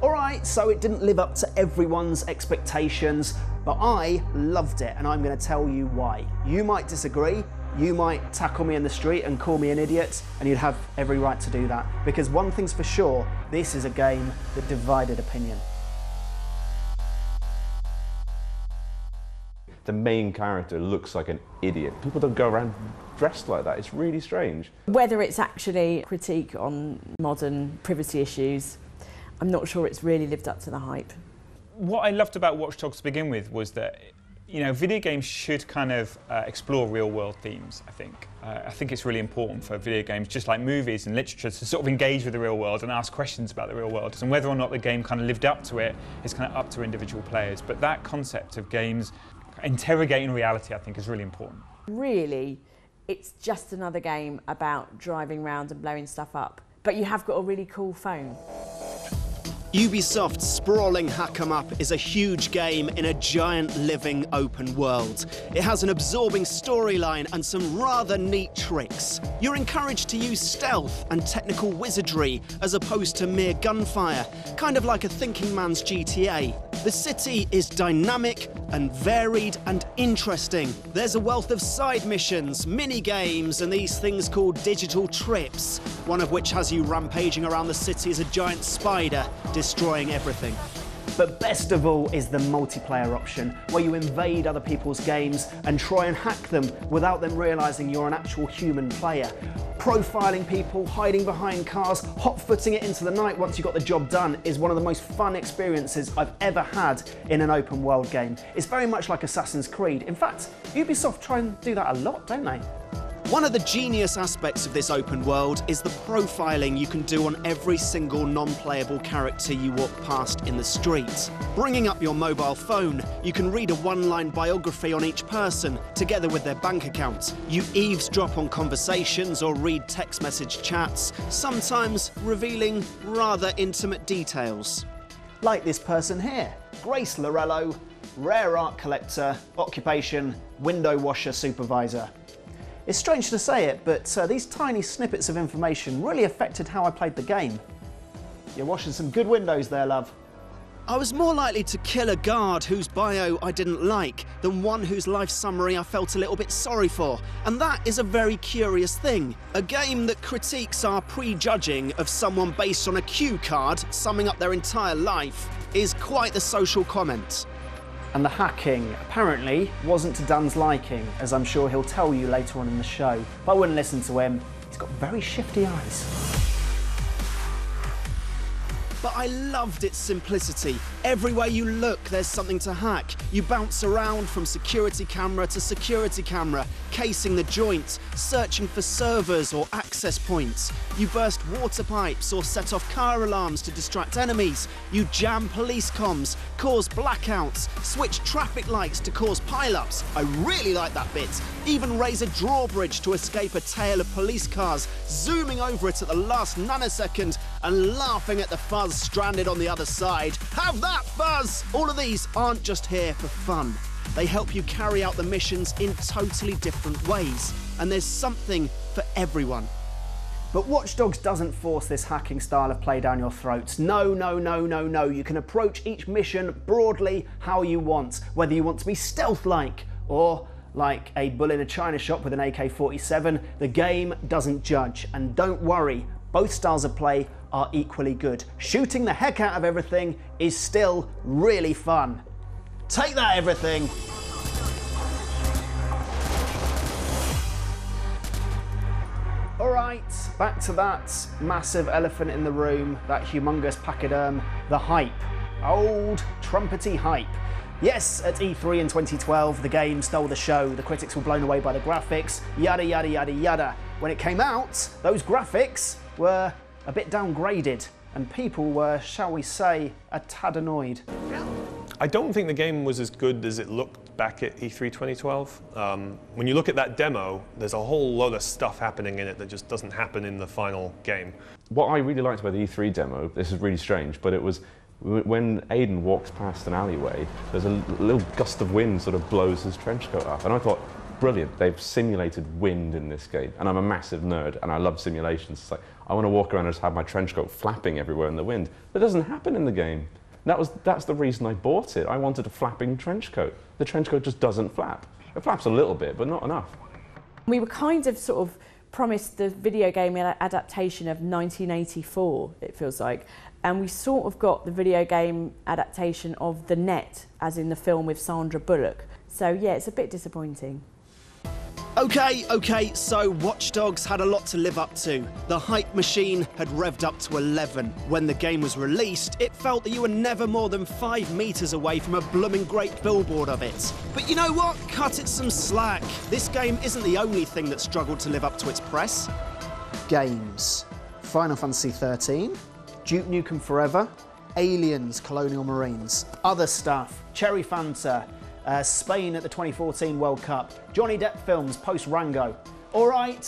Alright, so it didn't live up to everyone's expectations, but I loved it, and I'm going to tell you why. You might disagree. You might tackle me in the street and call me an idiot, and you'd have every right to do that. Because one thing's for sure, this is a game that divided opinion. The main character looks like an idiot. People don't go around dressed like that. It's really strange. Whether it's actually a critique on modern privacy issues, I'm not sure it's really lived up to the hype. What I loved about Watch Dogs to begin with was that, you know, video games should kind of explore real-world themes, I think. I think it's really important for video games, just like movies and literature, to sort of engage with the real world and ask questions about the real world. And whether or not the game kind of lived up to it is kind of up to individual players. But that concept of games interrogating reality, I think, is really important. Really, it's just another game about driving around and blowing stuff up. But you have got a really cool phone. Ubisoft's sprawling hack-em-up is a huge game in a giant living open world. It has an absorbing storyline and some rather neat tricks. You're encouraged to use stealth and technical wizardry as opposed to mere gunfire, kind of like a thinking man's GTA. The city is dynamic and varied and interesting. There's a wealth of side missions, mini-games and these things called digital trips, one of which has you rampaging around the city as a giant spider, destroying everything. But best of all is the multiplayer option, where you invade other people's games and try and hack them without them realising you're an actual human player. Profiling people, hiding behind cars, hot-footing it into the night once you got the job done is one of the most fun experiences I've ever had in an open world game. It's very much like Assassin's Creed. In fact, Ubisoft try and do that a lot, don't they? One of the genius aspects of this open world is the profiling you can do on every single non-playable character you walk past in the street. Bringing up your mobile phone, you can read a one-line biography on each person, together with their bank account. You eavesdrop on conversations or read text message chats, sometimes revealing rather intimate details. Like this person here, Grace Lorello, rare art collector, occupation, window washer supervisor. It's strange to say it, but these tiny snippets of information really affected how I played the game. You're washing some good windows there, love. I was more likely to kill a guard whose bio I didn't like than one whose life summary I felt a little bit sorry for. And that is a very curious thing. A game that critiques our prejudging of someone based on a cue card summing up their entire life is quite the social comment. And the hacking apparently wasn't to Dan's liking, as I'm sure he'll tell you later on in the show. But I wouldn't listen to him. He's got very shifty eyes. but I loved its simplicity. Everywhere you look, there's something to hack. You bounce around from security camera to security camera, casing the joints, searching for servers or access points. You burst water pipes or set off car alarms to distract enemies. You jam police comms, cause blackouts, switch traffic lights to cause pile-ups. I really like that bit. Even raise a drawbridge to escape a tail of police cars, zooming over it at the last nanosecond and laughing at the fuzz stranded on the other side. Have that, fuzz! All of these aren't just here for fun. They help you carry out the missions in totally different ways, and there's something for everyone. But Watch Dogs doesn't force this hacking style of play down your throats. No, no, no, no, no. You can approach each mission broadly how you want, whether you want to be stealth-like or like a bull in a china shop with an AK-47. The game doesn't judge, and don't worry, both styles of play are equally good. Shooting the heck out of everything is still really fun. Take that, everything! Alright, back to that massive elephant in the room, that humongous pachyderm, the hype. Old trumpety hype. Yes, at E3 in 2012, the game stole the show, the critics were blown away by the graphics, yada yada yada yada. When it came out, those graphics were a bit downgraded, and people were, shall we say, a tad annoyed. I don't think the game was as good as it looked back at E3 2012. When you look at that demo, there's a whole lot of stuff happening in it that just doesn't happen in the final game. What I really liked about the E3 demo, this is really strange, but it was when Aiden walks past an alleyway, there's a little gust of wind sort of blows his trench coat up. And I thought, brilliant, they've simulated wind in this game. And I'm a massive nerd, and I love simulations. It's like, I want to walk around and just have my trench coat flapping everywhere in the wind. But it doesn't happen in the game. That's the reason I bought it. I wanted a flapping trench coat. The trench coat just doesn't flap. It flaps a little bit, but not enough. We were kind of sort of promised the video game adaptation of 1984, it feels like. And we sort of got the video game adaptation of The Net, as in the film with Sandra Bullock. So yeah, it's a bit disappointing. Okay, so Watch Dogs had a lot to live up to. The hype machine had revved up to 11. When the game was released, it felt that you were never more than 5 meters away from a blooming great billboard of it. But you know what? Cut it some slack. This game isn't the only thing that struggled to live up to its press. Games. Final Fantasy XIII, Duke Nukem Forever, Aliens, Colonial Marines, other stuff, Cherry Fanta, Spain at the 2014 World Cup, Johnny Depp films post-Rango. All right,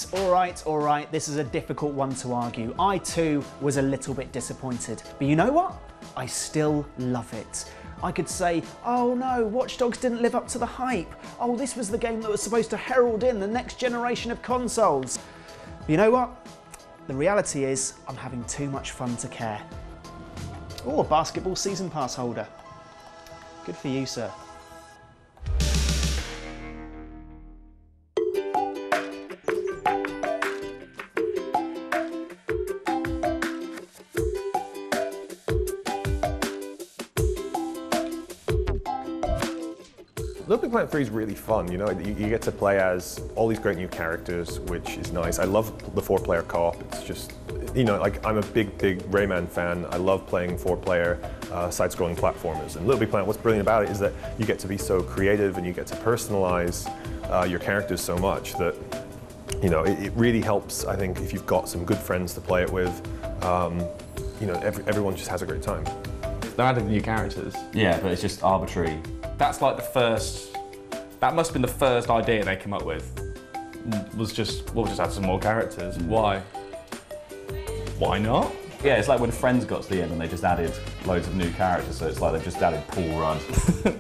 this is a difficult one to argue. I too was a little bit disappointed. But you know what? I still love it. I could say, oh no, Watch Dogs didn't live up to the hype. Oh, this was the game that was supposed to herald in the next generation of consoles. But you know what? The reality is, I'm having too much fun to care. Oh, a basketball season pass holder. Good for you, sir. Little Big Planet 3 is really fun, you know, you get to play as all these great new characters, which is nice. I love the 4-player co-op. It's just, you know, like I'm a big Rayman fan. I love playing 4-player side-scrolling platformers. And Little Big Planet, what's brilliant about it is that you get to be so creative and you get to personalize your characters so much that, you know, it really helps, I think, if you've got some good friends to play it with. You know, everyone just has a great time. They're adding new characters. Yeah, but it's just arbitrary. That's like the first, that must have been the first idea they came up with. Was just, we'll just add some more characters. Why? Why not? Yeah, it's like when Friends got to the end and they just added loads of new characters. So it's like they've just added Paul Rudd,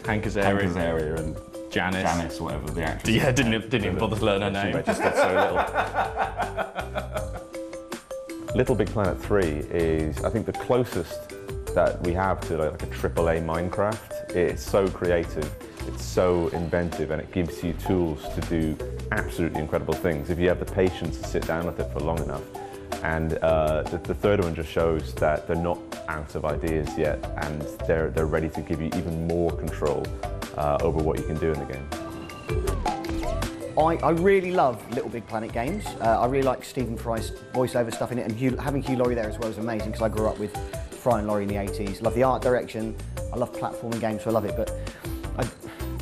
Hank Azaria and Janice, whatever the actress. Yeah, didn't even bother to learn her name. Just got so little. Little Big Planet 3 is, I think, the closest that we have to like a AAA Minecraft. It's so creative, it's so inventive, and it gives you tools to do absolutely incredible things if you have the patience to sit down with it for long enough. And the third one just shows that they're not out of ideas yet, and they're ready to give you even more control over what you can do in the game. I really love Little Big Planet games. I really like Stephen Fry's voiceover stuff in it, and having Hugh Laurie there as well is amazing because I grew up with Fry and Laurie in the 80s. I love the art direction. I love platforming games, so I love it. But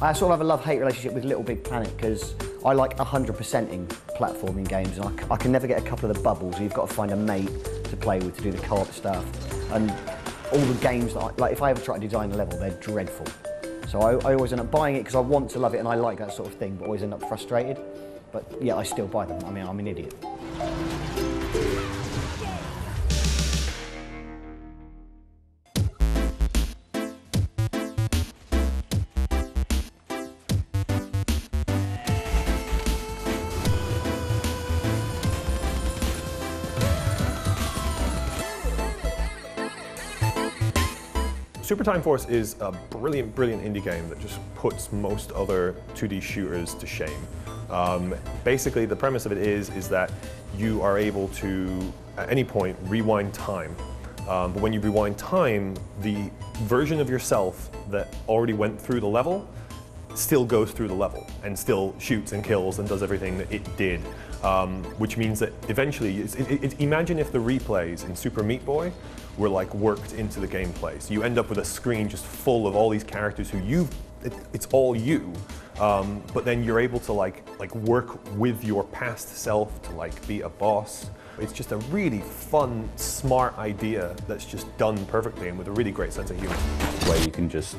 I sort of have a love-hate relationship with Little Big Planet because I like 100%ing platforming games, and I can never get a couple of the bubbles. You've got to find a mate to play with to do the co-op stuff. And all the games that like if I ever try to design a level, they're dreadful. So I always end up buying it because I want to love it and I like that sort of thing, but always end up frustrated. But yeah, I still buy them. I mean, I'm an idiot. Super Time Force is a brilliant, brilliant indie game that just puts most other 2D shooters to shame. Basically, the premise of it is that you are able to, at any point, rewind time. But when you rewind time, the version of yourself that already went through the level still goes through the level and still shoots and kills and does everything that it did. Which means that eventually, imagine if the replays in Super Meat Boy were like worked into the gameplay. So you end up with a screen just full of all these characters who it's all you, but then you're able to like work with your past self to like be a boss. It's just a really fun, smart idea that's just done perfectly and with a really great sense of humor. Where you can just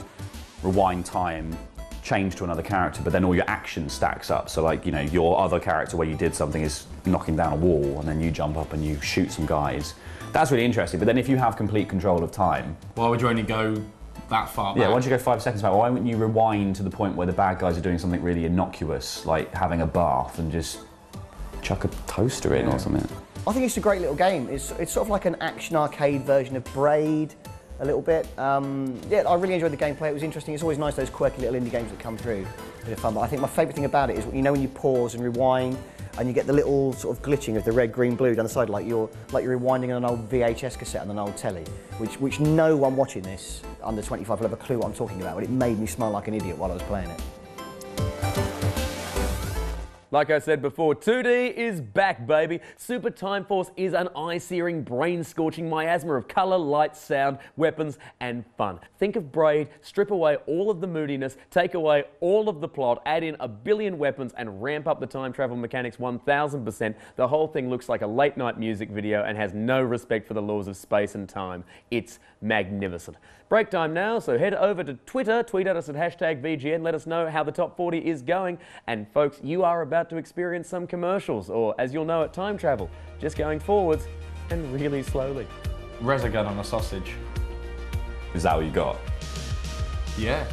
rewind time, change to another character, but then all your action stacks up. So like, you know, your other character where you did something is knocking down a wall and then you jump up and you shoot some guys. That's really interesting, but then if you have complete control of time... Why would you only go that far back? Yeah, once you go 5 seconds back, why wouldn't you rewind to the point where the bad guys are doing something really innocuous, like having a bath and just chuck a toaster in or something? I think it's a great little game. It's sort of like an action arcade version of Braid, a little bit. Yeah, I really enjoyed the gameplay. It was interesting. It's always nice, those quirky little indie games that come through. A bit of fun, but I think my favourite thing about it is, you know, when you pause and rewind, and you get the little sort of glitching of the red, green, blue down the side, like you're rewinding on an old VHS cassette on an old telly, which no one watching this under 25 will have a clue what I'm talking about, but it made me smile like an idiot while I was playing it. Like I said before, 2D is back, baby. Super Time Force is an eye-searing, brain-scorching miasma of colour, light, sound, weapons, and fun. Think of Braid, strip away all of the moodiness, take away all of the plot, add in a billion weapons, and ramp up the time travel mechanics 1000%. The whole thing looks like a late-night music video and has no respect for the laws of space and time. It's magnificent. Break time now, so head over to Twitter, tweet at us at #VGN, let us know how the top 40 is going. And folks, you are about to experience some commercials, or as you'll know at time travel, just going forwards and really slowly. Resogun on a sausage. Is that what you got? Yeah.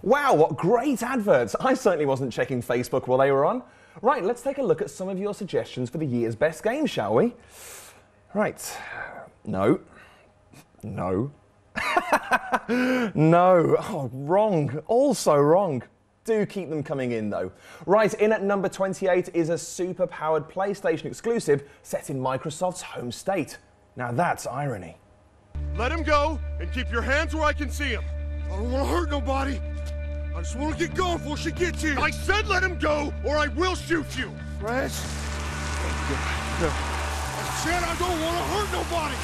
Wow, what great adverts! I certainly wasn't checking Facebook while they were on. Right, let's take a look at some of your suggestions for the year's best games, shall we? Right. No. No. No. Oh, wrong. Also wrong. Do keep them coming in, though. Right, in at number 28 is a super-powered PlayStation exclusive set in Microsoft's home state. Now that's irony. Let him go, and keep your hands where I can see him. I don't want to hurt nobody. I just want to get going before she gets here. I said let him go, or I will shoot you. Fresh? I said I don't want to hurt nobody.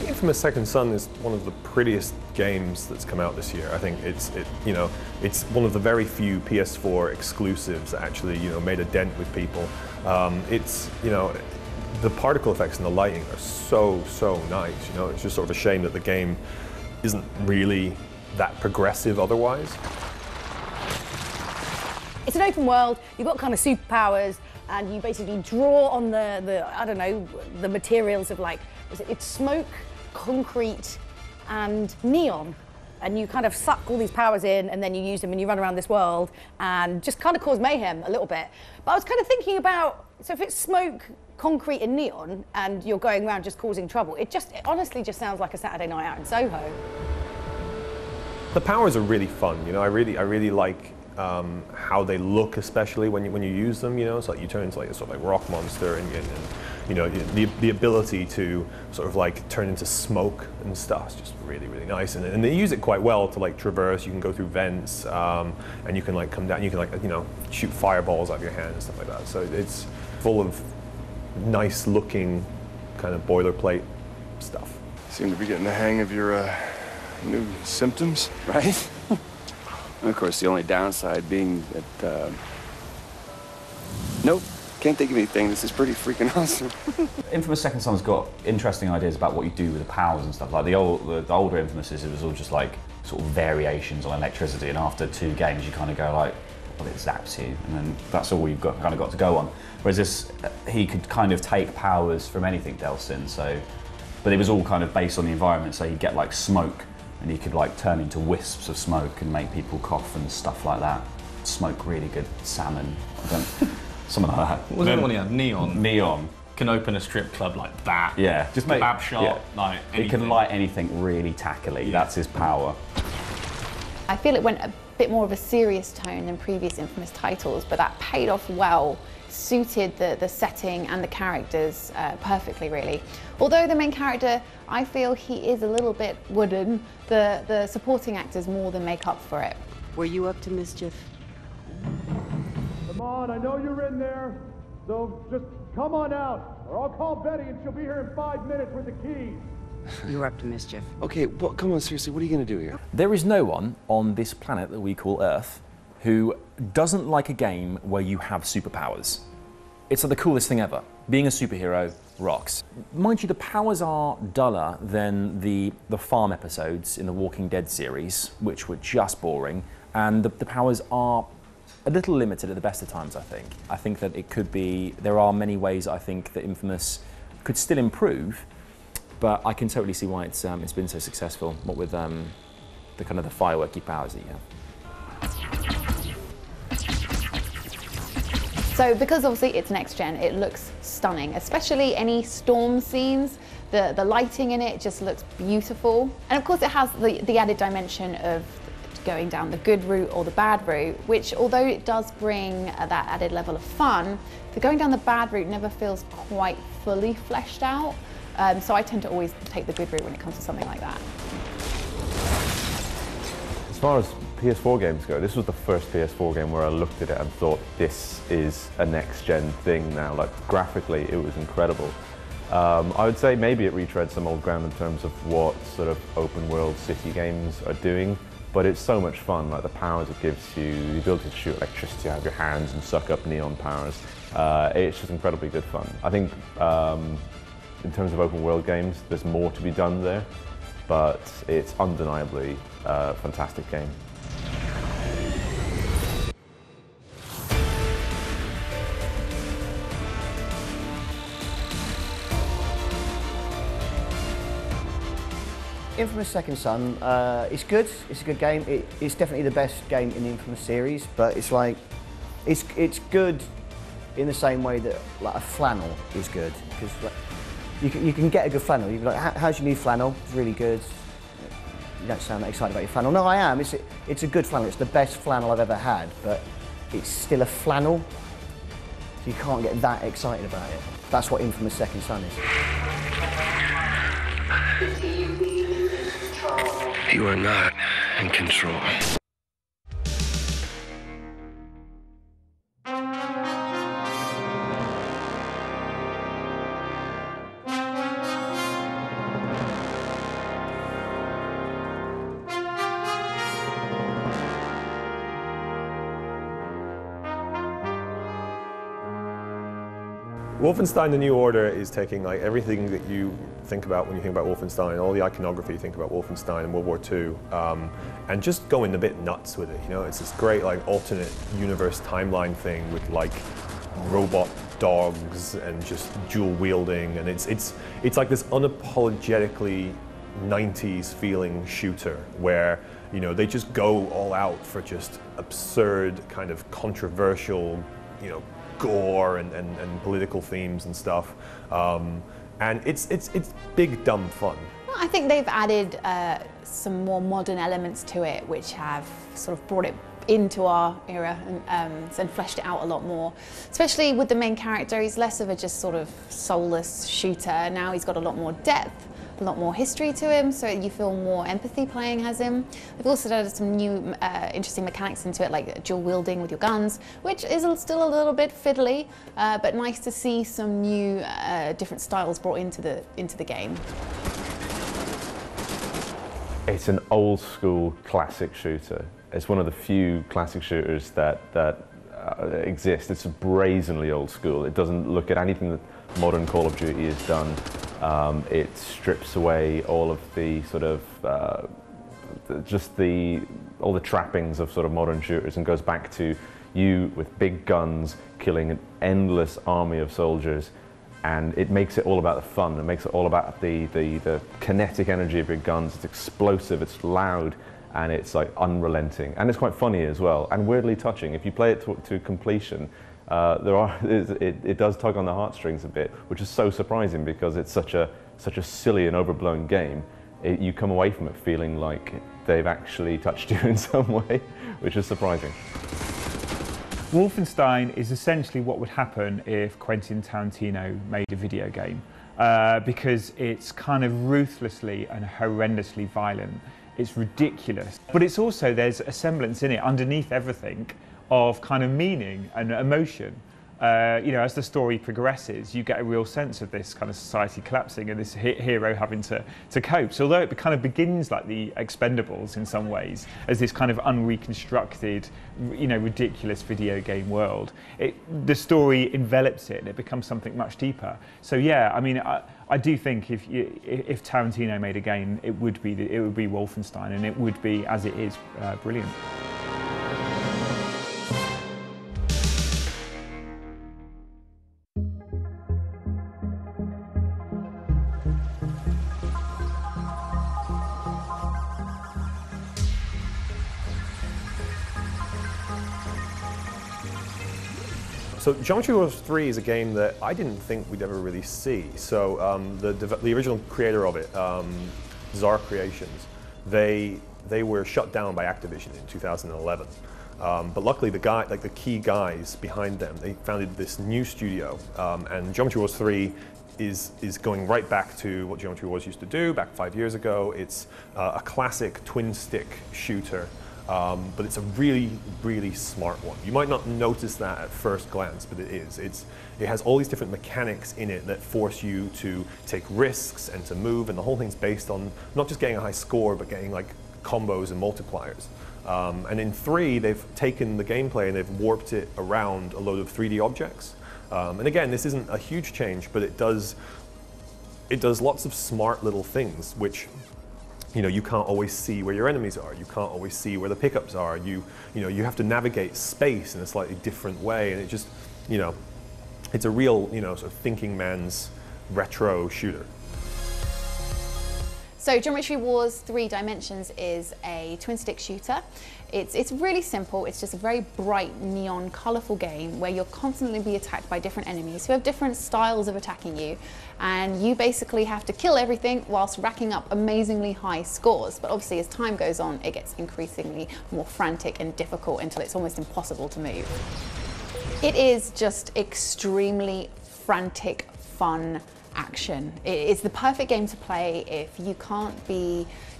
Infamous Second Son is one of the prettiest games that's come out this year. I think it's one of the very few PS4 exclusives that actually made a dent with people. The particle effects and the lighting are so nice. It's just sort of a shame that the game isn't really that progressive otherwise. It's an open world. You've got kind of superpowers, and you basically draw on the I don't know, the materials of, like, it's smoke, concrete, and neon. And you kind of suck all these powers in, and then you use them and you run around this world and just kind of cause mayhem a little bit. But I was kind of thinking about, so if it's smoke, concrete and neon and you're going around just causing trouble, it honestly just sounds like a Saturday night out in Soho. The powers are really fun, you know. I really like how they look, especially when you use them. You know, it's like you turn into like a sort of like rock monster, and you know the ability to sort of like turn into smoke and stuff is just really nice. And they use it quite well to like traverse. You can go through vents, and you can like come down. You can like shoot fireballs out of your hand and stuff like that. So it's full of nice looking kind of boilerplate stuff. Seem to be getting the hang of your new symptoms, right? And of course, the only downside being that, nope, can't think of anything. This is pretty freaking awesome. Infamous Second Son's got interesting ideas about what you do with the powers and stuff. Like the older Infamouses, it was all just like sort of variations on electricity, and after 2 games, you kind of go like, well, it zaps you, and then that's all you've kind of got to go on. Whereas this, he could kind of take powers from anything Delsin, so, but it was all kind of based on the environment. So you'd get like smoke, and you could like turn into wisps of smoke and make people cough and stuff like that. Smoke really good salmon, something like that. What was the other one you had? Neon. Neon. Can open a strip club like that. Yeah, just make kebab shop, like anything. It can light anything really tackily. Yeah. That's his power. I feel it went a bit more of a serious tone than previous Infamous titles, but that paid off well, suited the setting and the characters perfectly, really. Although the main character, I feel he is a little bit wooden, the supporting actors more than make up for it. Were you up to mischief? Come on, I know you're in there, so just come on out, or I'll call Betty and she'll be here in 5 minutes with the keys. You were up to mischief. Okay, well, come on, seriously, what are you going to do here? There is no one on this planet that we call Earth who doesn't like a game where you have superpowers. It's like the coolest thing ever. Being a superhero rocks. Mind you, the powers are duller than the farm episodes in the Walking Dead series, which were just boring, and the powers are a little limited at the best of times, I think. I think that it could be, there are many ways I think that Infamous could still improve, but I can totally see why it's been so successful, what with the kind of the fireworky powers that you have. So because obviously it's next gen, it looks stunning, especially any storm scenes. The lighting in it just looks beautiful. And of course it has the added dimension of going down the good route or the bad route, which although it does bring that added level of fun, the going down the bad route never feels quite fully fleshed out. So I tend to always take the good route when it comes to something like that. As far as PS4 games go, this was the first PS4 game where I looked at it and thought, this is a next-gen thing now. Like, graphically, it was incredible. I would say maybe it retreads some old ground in terms of what sort of open-world city games are doing, but it's so much fun. Like, the powers it gives you, the ability to shoot electricity out of your hands and suck up neon powers. It's just incredibly good fun. I think in terms of open world games, there's more to be done there, but it's undeniably a fantastic game. Infamous Second Son, it's good. It's a good game. It's definitely the best game in the Infamous series, but it's like, it's good in the same way that like a flannel is good, because like, you can get a good flannel. You'd be like, how's your new flannel? It's really good. You don't sound that excited about your flannel. No, I am. It's a good flannel. It's the best flannel I've ever had, but it's still a flannel. So you can't get that excited about it. That's what Infamous Second Son is. You are not in control. Wolfenstein: The New Order is taking like everything that you think about when you think about Wolfenstein, all the iconography you think about Wolfenstein and World War II, and just going a bit nuts with it. You know, it's this great like alternate universe timeline thing with like robot dogs and just dual wielding, and it's like this unapologetically 90s feeling shooter where, you know, they just go all out for just absurd kind of controversial, you know, gore and political themes and stuff. And it's big dumb fun. Well, I think they've added some more modern elements to it, which have sort of brought it into our era and fleshed it out a lot more. Especially with the main character, he's less of a just sort of soulless shooter. Now he's got a lot more depth, a lot more history to him, so you feel more empathy playing as him. They've also added some new interesting mechanics into it, like dual wielding with your guns, which is still a little bit fiddly, but nice to see some new different styles brought into the game. It's an old school classic shooter. It's one of the few classic shooters that exist. It's brazenly old school. It doesn't look at anything that modern Call of Duty has done. It strips away all of the sort of all the trappings of sort of modern shooters and goes back to you with big guns killing an endless army of soldiers. And it makes it all about the fun. It makes it all about the kinetic energy of your guns. It's explosive, it's loud, and it's like unrelenting. And it's quite funny as well, and weirdly touching. If you play it to completion, it does tug on the heartstrings a bit, which is so surprising because it's such a silly and overblown game. You come away from it feeling like they've actually touched you in some way, which is surprising. Wolfenstein is essentially what would happen if Quentin Tarantino made a video game, because it's kind of ruthlessly and horrendously violent. It's ridiculous, but it's also, there's a semblance in it underneath everything of kind of meaning and emotion. You know, as the story progresses, you get a real sense of this kind of society collapsing and this hero having to cope. So although it kind of begins like the Expendables in some ways, as this kind of unreconstructed, you know, ridiculous video game world, the story envelops it and it becomes something much deeper. So yeah, I mean, I do think if Tarantino made a game, it would be Wolfenstein, and it would be, as it is, brilliant. So Geometry Wars 3 is a game that I didn't think we'd ever really see. So the original creator of it, Czar Creations, they were shut down by Activision in 2011. But luckily the key guys behind them, they founded this new studio, and Geometry Wars 3 is going right back to what Geometry Wars used to do back 5 years ago. It's a classic twin stick shooter. But it's a really, really smart one. You might not notice that at first glance, but it is. It has all these different mechanics in it that force you to take risks and to move, and the whole thing's based on not just getting a high score, but getting like combos and multipliers. And in 3, they've taken the gameplay and they've warped it around a load of 3D objects. And again, this isn't a huge change, but it does lots of smart little things, which, you know, you can't always see where your enemies are. You can't always see where the pickups are. You know, you have to navigate space in a slightly different way, and it just, you know, it's a real, you know, sort of thinking man's retro shooter. So Geometry Wars 3 Dimensions is a twin-stick shooter. It's really simple. It's just a very bright, neon, colourful game where you'll constantly be attacked by different enemies who have different styles of attacking you. And you basically have to kill everything whilst racking up amazingly high scores. But obviously, as time goes on, it gets increasingly more frantic and difficult until it's almost impossible to move. It is just extremely frantic, fun action. It's the perfect game to play if you're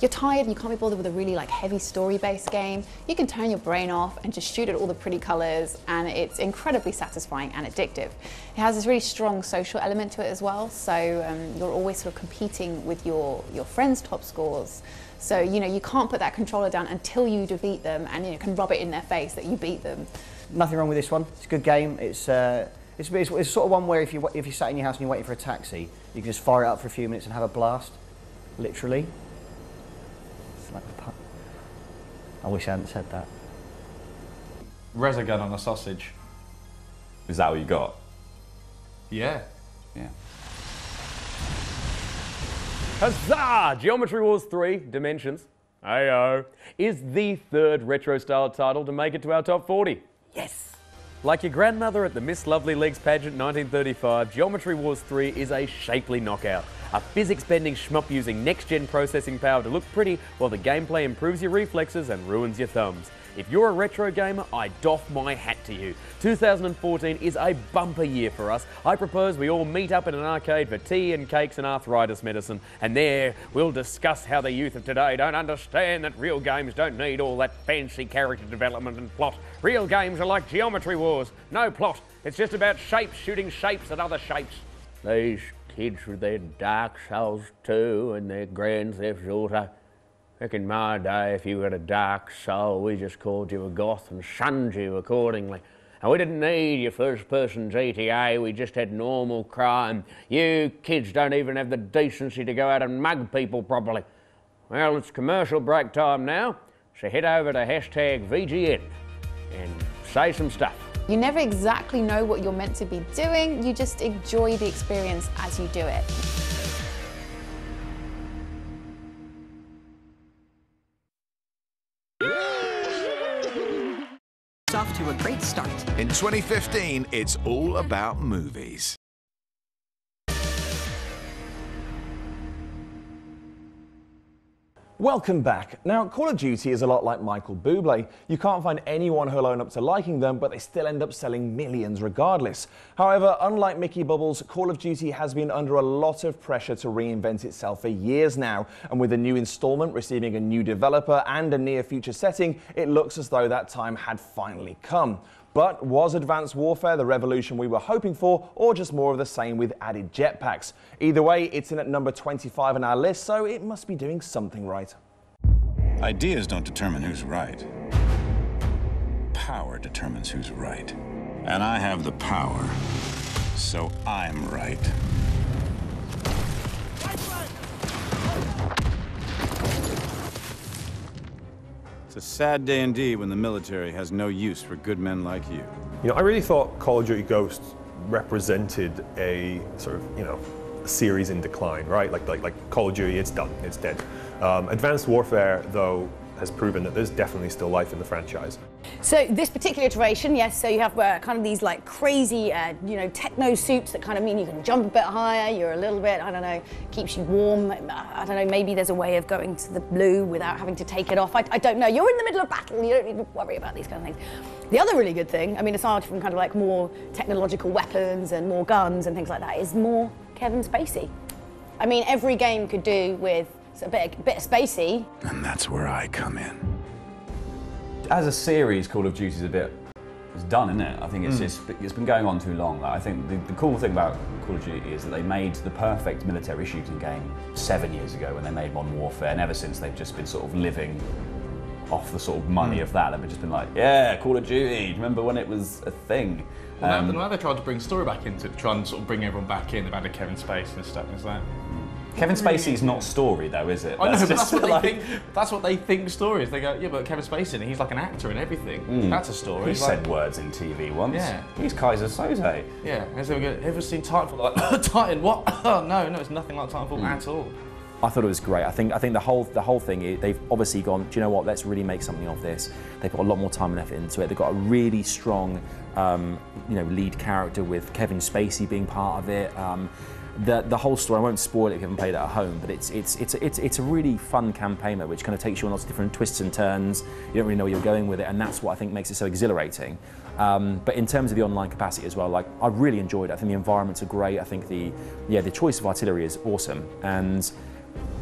tired and you can't be bothered with a really like heavy story-based game. You can turn your brain off and just shoot at all the pretty colors, and it's incredibly satisfying and addictive. It has this really strong social element to it as well, so you're always sort of competing with your friends' top scores. So, you know, you can't put that controller down until you defeat them and, you know, can rub it in their face that you beat them. Nothing wrong with this one. It's a good game. It's sort of one where if you sat in your house and you're waiting for a taxi, you can just fire it up for a few minutes and have a blast, literally. It's like a pun. I wish I hadn't said that. Resogun on a sausage. Is that what you got? Yeah. Yeah. Huzzah! Geometry Wars 3 Dimensions, ayo, is the third retro-style title to make it to our top 40. Yes! Like your grandmother at the Miss Lovely Legs pageant 1935, Geometry Wars 3 is a shapely knockout. A physics-bending shmup using next-gen processing power to look pretty while the gameplay improves your reflexes and ruins your thumbs. If you're a retro gamer, I doff my hat to you. 2014 is a bumper year for us. I propose we all meet up in an arcade for tea and cakes and arthritis medicine, and there we'll discuss how the youth of today don't understand that real games don't need all that fancy character development and plot. Real games are like Geometry Wars. No plot. It's just about shapes shooting shapes at other shapes. These kids with their Dark Souls 2 and their Grand Theft Auto. Back in my day, if you had a dark soul, we just called you a goth and shunned you accordingly. And we didn't need your first-person GTA, we just had normal crime. You kids don't even have the decency to go out and mug people properly. Well, it's commercial break time now, so head over to #VGN and say some stuff. You never exactly know what you're meant to be doing, you just enjoy the experience as you do it. Off to a great start. In 2015, it's all about movies. Welcome back. Now, Call of Duty is a lot like Michael Bublé. You can't find anyone who'll own up to liking them, but they still end up selling millions regardless. However, unlike Mickey Bubbles, Call of Duty has been under a lot of pressure to reinvent itself for years now, and with a new installment receiving a new developer and a near-future setting, it looks as though that time had finally come. But was Advanced Warfare the revolution we were hoping for, or just more of the same with added jetpacks? Either way, it's in at number 25 on our list, so it must be doing something right. Ideas don't determine who's right. Power determines who's right. And I have the power, so I'm right. It's a sad day indeed when the military has no use for good men like you. You know, I really thought Call of Duty Ghosts represented a sort of, you know, a series in decline, right? Like Call of Duty, it's done, it's dead. Advanced Warfare, though, has proven that there's definitely still life in the franchise. So this particular iteration, yes, so you have kind of these like crazy, you know, techno suits that kind of mean you can jump a bit higher, you're a little bit, I don't know, keeps you warm. I don't know, maybe there's a way of going to the blue without having to take it off. I don't know. You're in the middle of battle, you don't need to worry about these kind of things. The other really good thing, I mean, aside from kind of like more technological weapons and more guns and things like that, is more Kevin Spacey. I mean, every game could do with a bit of Spacey. And that's where I come in. As a series, Call of Duty's it's done, isn't it? I think it's been going on too long. Like, I think the cool thing about Call of Duty is that they made the perfect military shooting game 7 years ago when they made Modern Warfare, and ever since they've just been sort of living off the sort of money of that. They've just been like, yeah, Call of Duty, remember when it was a thing? Well, now they tried to bring story back into it, try and sort of bring everyone back in. They've added Kevin Spacey and stuff. It's like, Kevin Spacey's not story though, is it? I know, but that's what they think. That's what they think story is. They go, yeah, but Kevin Spacey, he's like an actor and everything. That's a story. He said words in TV once. Yeah. He's Kaiser Soze. Yeah. Has anyone ever seen Titanfall? Like, Titan? What? Oh no, it's nothing like Titanfall at all. I thought it was great. I think the whole thing, they've obviously gone, do you know what, let's really make something of this. They put a lot more time and effort into it. They've got a really strong you know, lead character with Kevin Spacey being part of it. The whole story, I won't spoil it if you haven't played it at home, but it's a really fun campaign which kind of takes you on lots of different twists and turns. You don't really know where you're going with it, and that's what I think makes it so exhilarating. But in terms of the online capacity as well, like, I really enjoyed it. I think the environments are great. I think the choice of artillery is awesome, and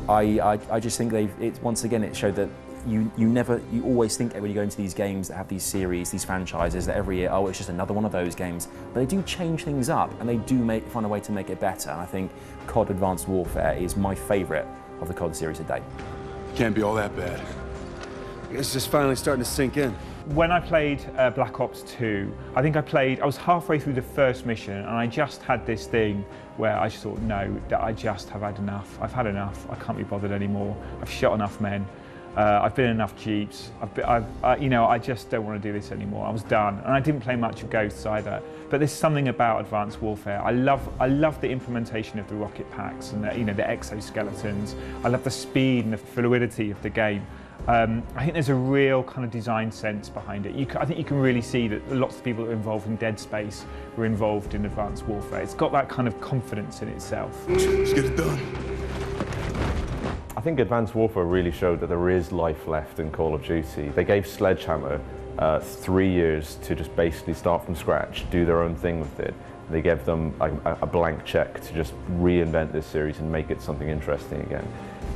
I just think once again it showed that you always think when you go into these games that have these series, these franchises, that every year, oh, it's just another one of those games. But they do change things up, and they do find a way to make it better. And I think COD Advanced Warfare is my favourite of the COD series to date. Can't be all that bad. It's just finally starting to sink in. When I played Black Ops 2, I was halfway through the first mission, and I just had this thing where I just thought, no, that I just have had enough. I've had enough. I can't be bothered anymore. I've shot enough men. I've been in enough Jeeps. You know, I just don't want to do this anymore. I was done, and I didn't play much of Ghosts either. But there's something about Advanced Warfare. I love the implementation of the rocket packs and the, you know, the exoskeletons. I love the speed and the fluidity of the game. I think there's a real kind of design sense behind it. I think you can really see that lots of people that were involved in Dead Space were involved in Advanced Warfare. It's got that kind of confidence in itself. Let's get it done. I think Advanced Warfare really showed that there is life left in Call of Duty. They gave Sledgehammer 3 years to just basically start from scratch, do their own thing with it. They gave them a blank check to just reinvent this series and make it something interesting again.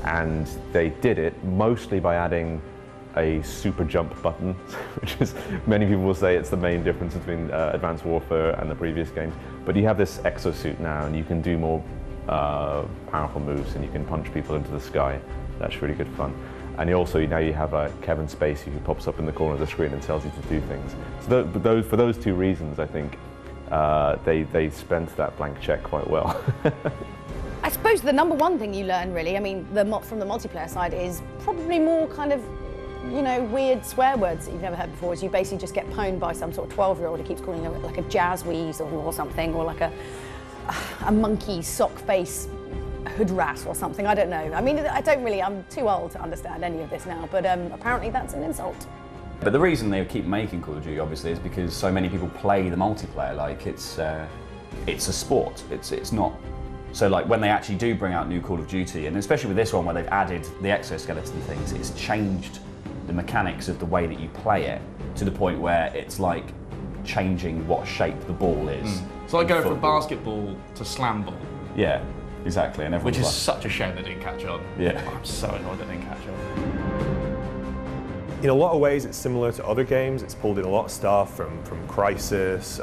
And they did it mostly by adding a super jump button, which is, many people will say it's the main difference between Advanced Warfare and the previous games. But you have this exosuit now and you can do more powerful moves and you can punch people into the sky. That's really good fun. And now you have Kevin Spacey who pops up in the corner of the screen and tells you to do things. So for those two reasons, I think they spent that blank check quite well. I suppose the number one thing you learn, really, I mean, from the multiplayer side, is probably more kind of, you know, weird swear words that you've never heard before. Is you basically just get pwned by some sort of 12-year-old who keeps calling it like a jazz weasel or something, or like a monkey sock face hood rat or something. I don't know. I mean, I'm too old to understand any of this now, but apparently that's an insult. But the reason they keep making Call of Duty, obviously, is because so many people play the multiplayer. Like, it's a sport. It's not. So, like, when they actually do bring out new Call of Duty, and especially with this one where they've added the exoskeleton things, it's changed the mechanics of the way that you play it to the point where it's like changing what shape the ball is. It's like going from basketball to slam ball. Yeah, exactly. And Which is like, such a shame they didn't catch on. Yeah. I'm so annoyed they didn't catch on. In a lot of ways, it's similar to other games. It's pulled in a lot of stuff from Crysis,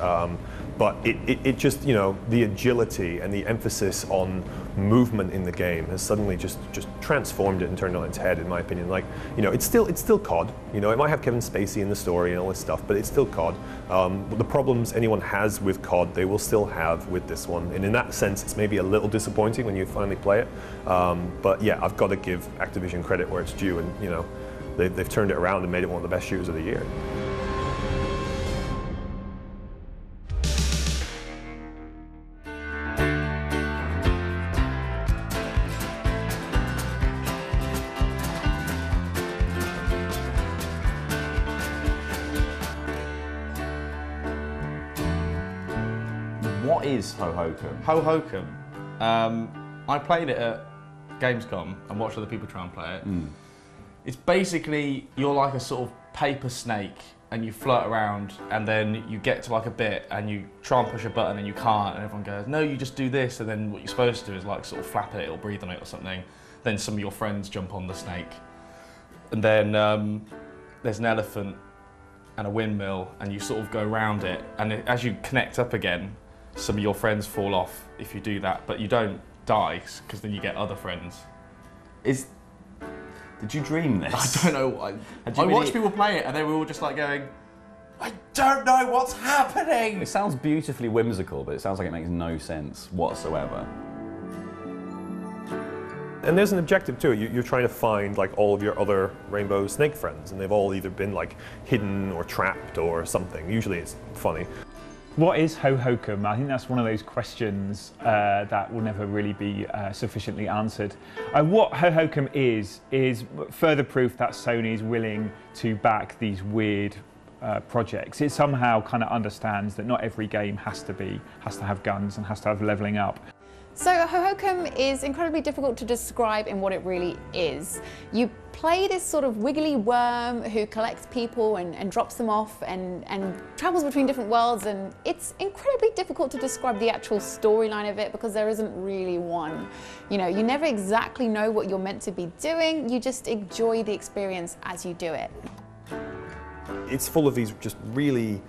but it just, you know, the agility and the emphasis on movement in the game has suddenly just transformed it and turned it on its head, in my opinion. Like, you know, it's still COD. You know, it might have Kevin Spacey in the story and all this stuff, but it's still COD. The problems anyone has with COD, they will still have with this one. And in that sense, it's maybe a little disappointing when you finally play it. But yeah, I've got to give Activision credit where it's due, and you know, they've turned it around and made it one of the best shooters of the year. what is Ho-Hokum? Ho-Hokum. I played it at Gamescom and watched other people try and play it. It's basically, you're like a sort of paper snake and you float around and then you get to like a bit and you try and push a button and you can't, and everyone goes, no, you just do this, and then what you're supposed to do is like sort of flap it or breathe on it or something. Then some of your friends jump on the snake. And then there's an elephant and a windmill and you sort of go around it, and as you connect up again, some of your friends fall off if you do that, but you don't die because then you get other friends. Did you dream this? I don't know. I watched people play it and they were all just like going, I don't know what's happening! It sounds beautifully whimsical, but it sounds like it makes no sense whatsoever. And there's an objective to it. You're trying to find like all of your other rainbow snake friends, and they've all either been like hidden or trapped or something. Usually it's funny. What is Ho-Hokum? I think that's one of those questions that will never really be sufficiently answered. What Ho-Hokum is further proof that Sony is willing to back these weird projects. It somehow kind of understands that not every game has to have guns and has to have leveling up. So Ho-Hokum is incredibly difficult to describe in what it really is. You play this sort of wiggly worm who collects people and drops them off and travels between different worlds, and it's incredibly difficult to describe the actual storyline of it because there isn't really one. You know, you never exactly know what you're meant to be doing, you just enjoy the experience as you do it. It's full of these just really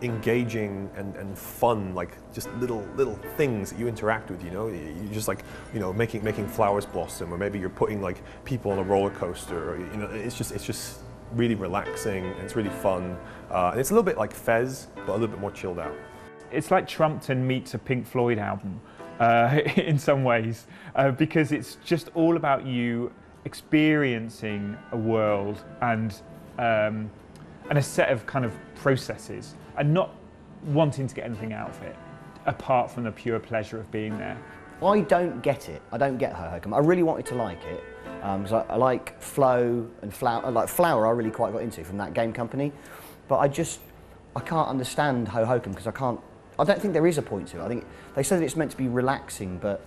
engaging and fun, like just little things that you interact with. You know, you just like, you know, making flowers blossom, or maybe you're putting like people on a roller coaster, or, you know, it's just really relaxing and it's really fun, and it's a little bit like Fez, but a little bit more chilled out. It's like Trumpton meets a Pink Floyd album in some ways, because it's just all about you experiencing a world and a set of kind of processes, and not wanting to get anything out of it apart from the pure pleasure of being there. I don't get it. I don't get Ho-Ho-Come. I really wanted to like it because I like Flow and Flower. Like Flower, I really quite got into from that game company, but I can't understand Ho-Ho-Come because I don't think there is a point to it. I think they say that it's meant to be relaxing, but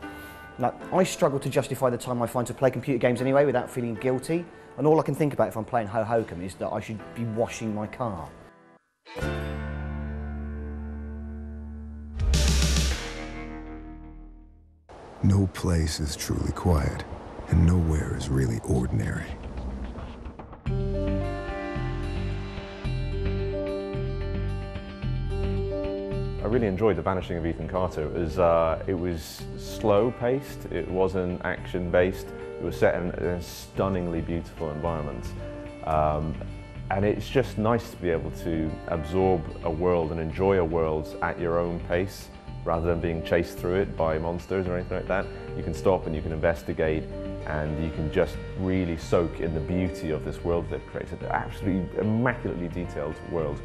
like I struggle to justify the time I find to play computer games anyway without feeling guilty. And all I can think about if I'm playing Ho-Ho-Come is that I should be washing my car. No place is truly quiet, and nowhere is really ordinary. I really enjoyed The Vanishing of Ethan Carter. It was slow-paced, it wasn't action-based, it was set in a stunningly beautiful environment. And it's just nice to be able to absorb a world and enjoy a world at your own pace, rather than being chased through it by monsters or anything like that. You can stop and you can investigate, and you can just really soak in the beauty of this world they've created. An absolutely immaculately detailed world.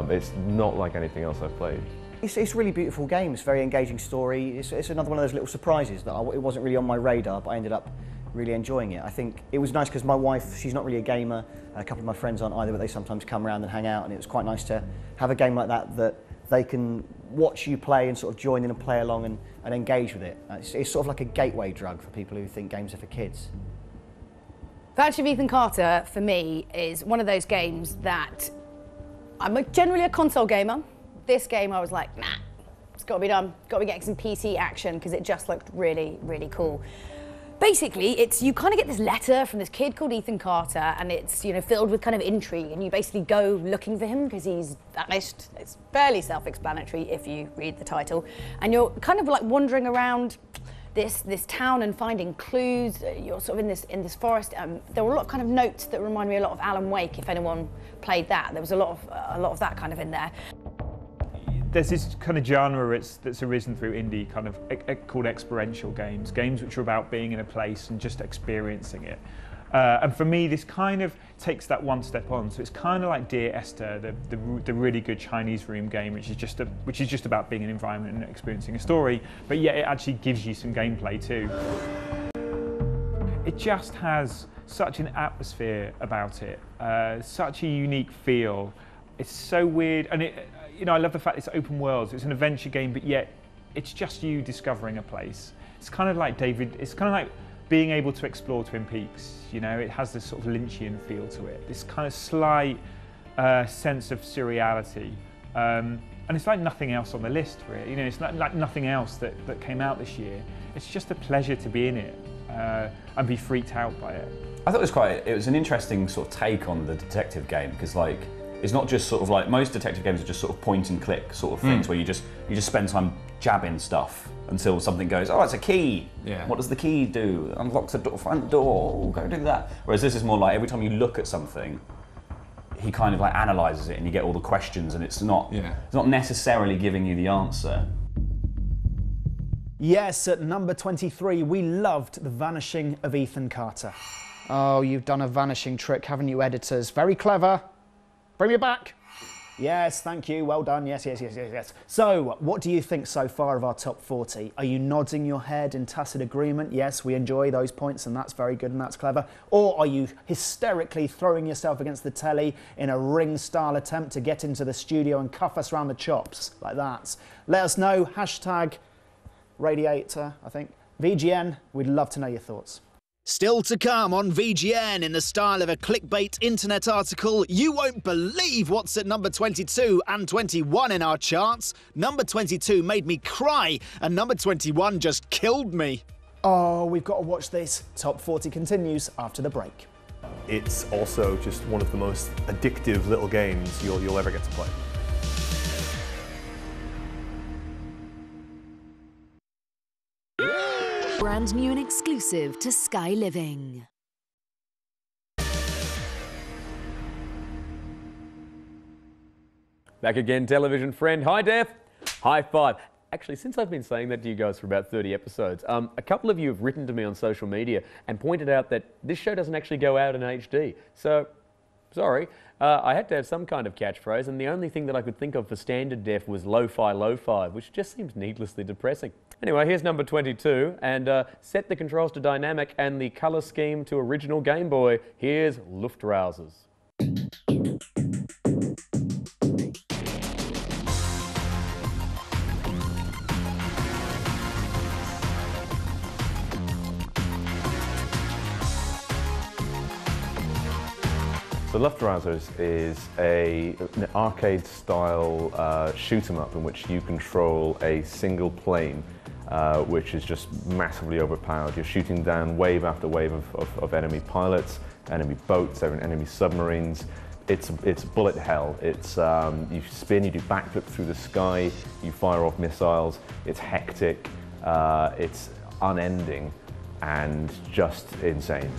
It's not like anything else I've played. It's a really beautiful game. It's a very engaging story. It's another one of those little surprises that it wasn't really on my radar, but I ended up really enjoying it. I think it was nice because my wife, she's not really a gamer. A couple of my friends aren't either, but they sometimes come around and hang out, and it was quite nice to have a game like that they can watch you play and sort of join in and play along and engage with it. It's sort of like a gateway drug for people who think games are for kids. Vanishing of Ethan Carter, for me, is one of those games that I'm generally a console gamer. This game, I was like, nah, it's got to be done. Got to be getting some PC action because it just looked really, really cool. Basically, you kind of get this letter from this kid called Ethan Carter, and it's filled with kind of intrigue, and you basically go looking for him because he's vanished. It's fairly self-explanatory if you read the title, and you're kind of like wandering around this town and finding clues. You're sort of in this forest. There were a lot of kind of notes that remind me a lot of Alan Wake. If anyone played that, there was a lot of that kind of in there. There's this kind of genre that's arisen through indie kind of called experiential games which are about being in a place and just experiencing it. And for me, this kind of takes that one step on. So it's kind of like Dear Esther, the really good Chinese room game, which is just about being in an environment and experiencing a story, but yet it actually gives you some gameplay too. It just has such an atmosphere about it, such a unique feel. It's so weird, and I love the fact it's open worlds. It's an adventure game, but yet it's just you discovering a place. It's kind of like it's kind of like being able to explore Twin Peaks. It has this sort of Lynchian feel to it. This kind of slight sense of surreality, and it's like nothing else on the list, really. It's like nothing else that came out this year. It's just a pleasure to be in it and be freaked out by it. I thought it was an interesting sort of take on the detective game, because it's not just sort of like most detective games are just sort of point and click sort of things where you just spend time jabbing stuff until something goes, oh, it's a key. Yeah. What does the key do? Unlocks the front door. Oh, go do that. Whereas this is more like every time you look at something, he kind of like analyzes it and you get all the questions, and it's not necessarily giving you the answer. Yes, at number 23, we loved The Vanishing of Ethan Carter. Oh, you've done a vanishing trick, haven't you, editors? Very clever. Bring me back. Yes, thank you. Well done. Yes. So, what do you think so far of our top 40? Are you nodding your head in tacit agreement? Yes, we enjoy those points, and that's very good and that's clever. Or are you hysterically throwing yourself against the telly in a ring-style attempt to get into the studio and cuff us round the chops like that? Let us know. Hashtag Radiator, I think. VGN, we'd love to know your thoughts. Still to come on VGN in the style of a clickbait internet article. You won't believe what's at number 22 and 21 in our charts. Number 22 made me cry, and number 21 just killed me. Oh, we've got to watch this. Top 40 continues after the break. It's also just one of the most addictive little games you'll ever get to play. Brand new and exclusive to Sky Living. Back again, television friend. Hi, Death. High five. Actually, since I've been saying that to you guys for about 30 episodes, a couple of you have written to me on social media and pointed out that this show doesn't actually go out in HD. So, sorry, I had to have some kind of catchphrase, and the only thing that I could think of for standard def was lo-fi, which just seems needlessly depressing. Anyway, here's number 22, and set the controls to dynamic and the colour scheme to original Game Boy. Here's Luftrausers. So Luftrausers is an arcade-style shoot-'em-up in which you control a single plane, which is just massively overpowered. You're shooting down wave after wave of enemy pilots, enemy boats, enemy submarines. It's bullet hell. It's you spin, you do backflip through the sky, you fire off missiles. It's hectic, it's unending, and just insane.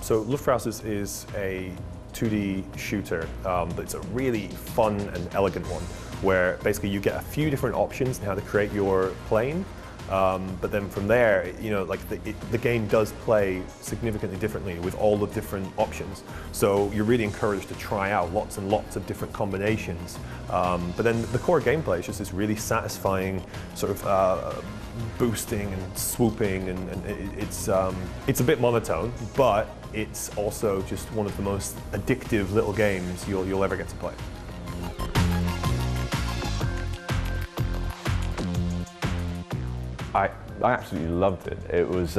So Luftrausers is a 2D shooter, but it's a really fun and elegant one, where basically you get a few different options in how to create your plane, but then from there, you know, like the game does play significantly differently with all the different options. So you're really encouraged to try out lots and lots of different combinations. But then the core gameplay is just this really satisfying sort of boosting and swooping, and it's a bit monotone, but it's also just one of the most addictive little games you'll ever get to play. I absolutely loved it. It was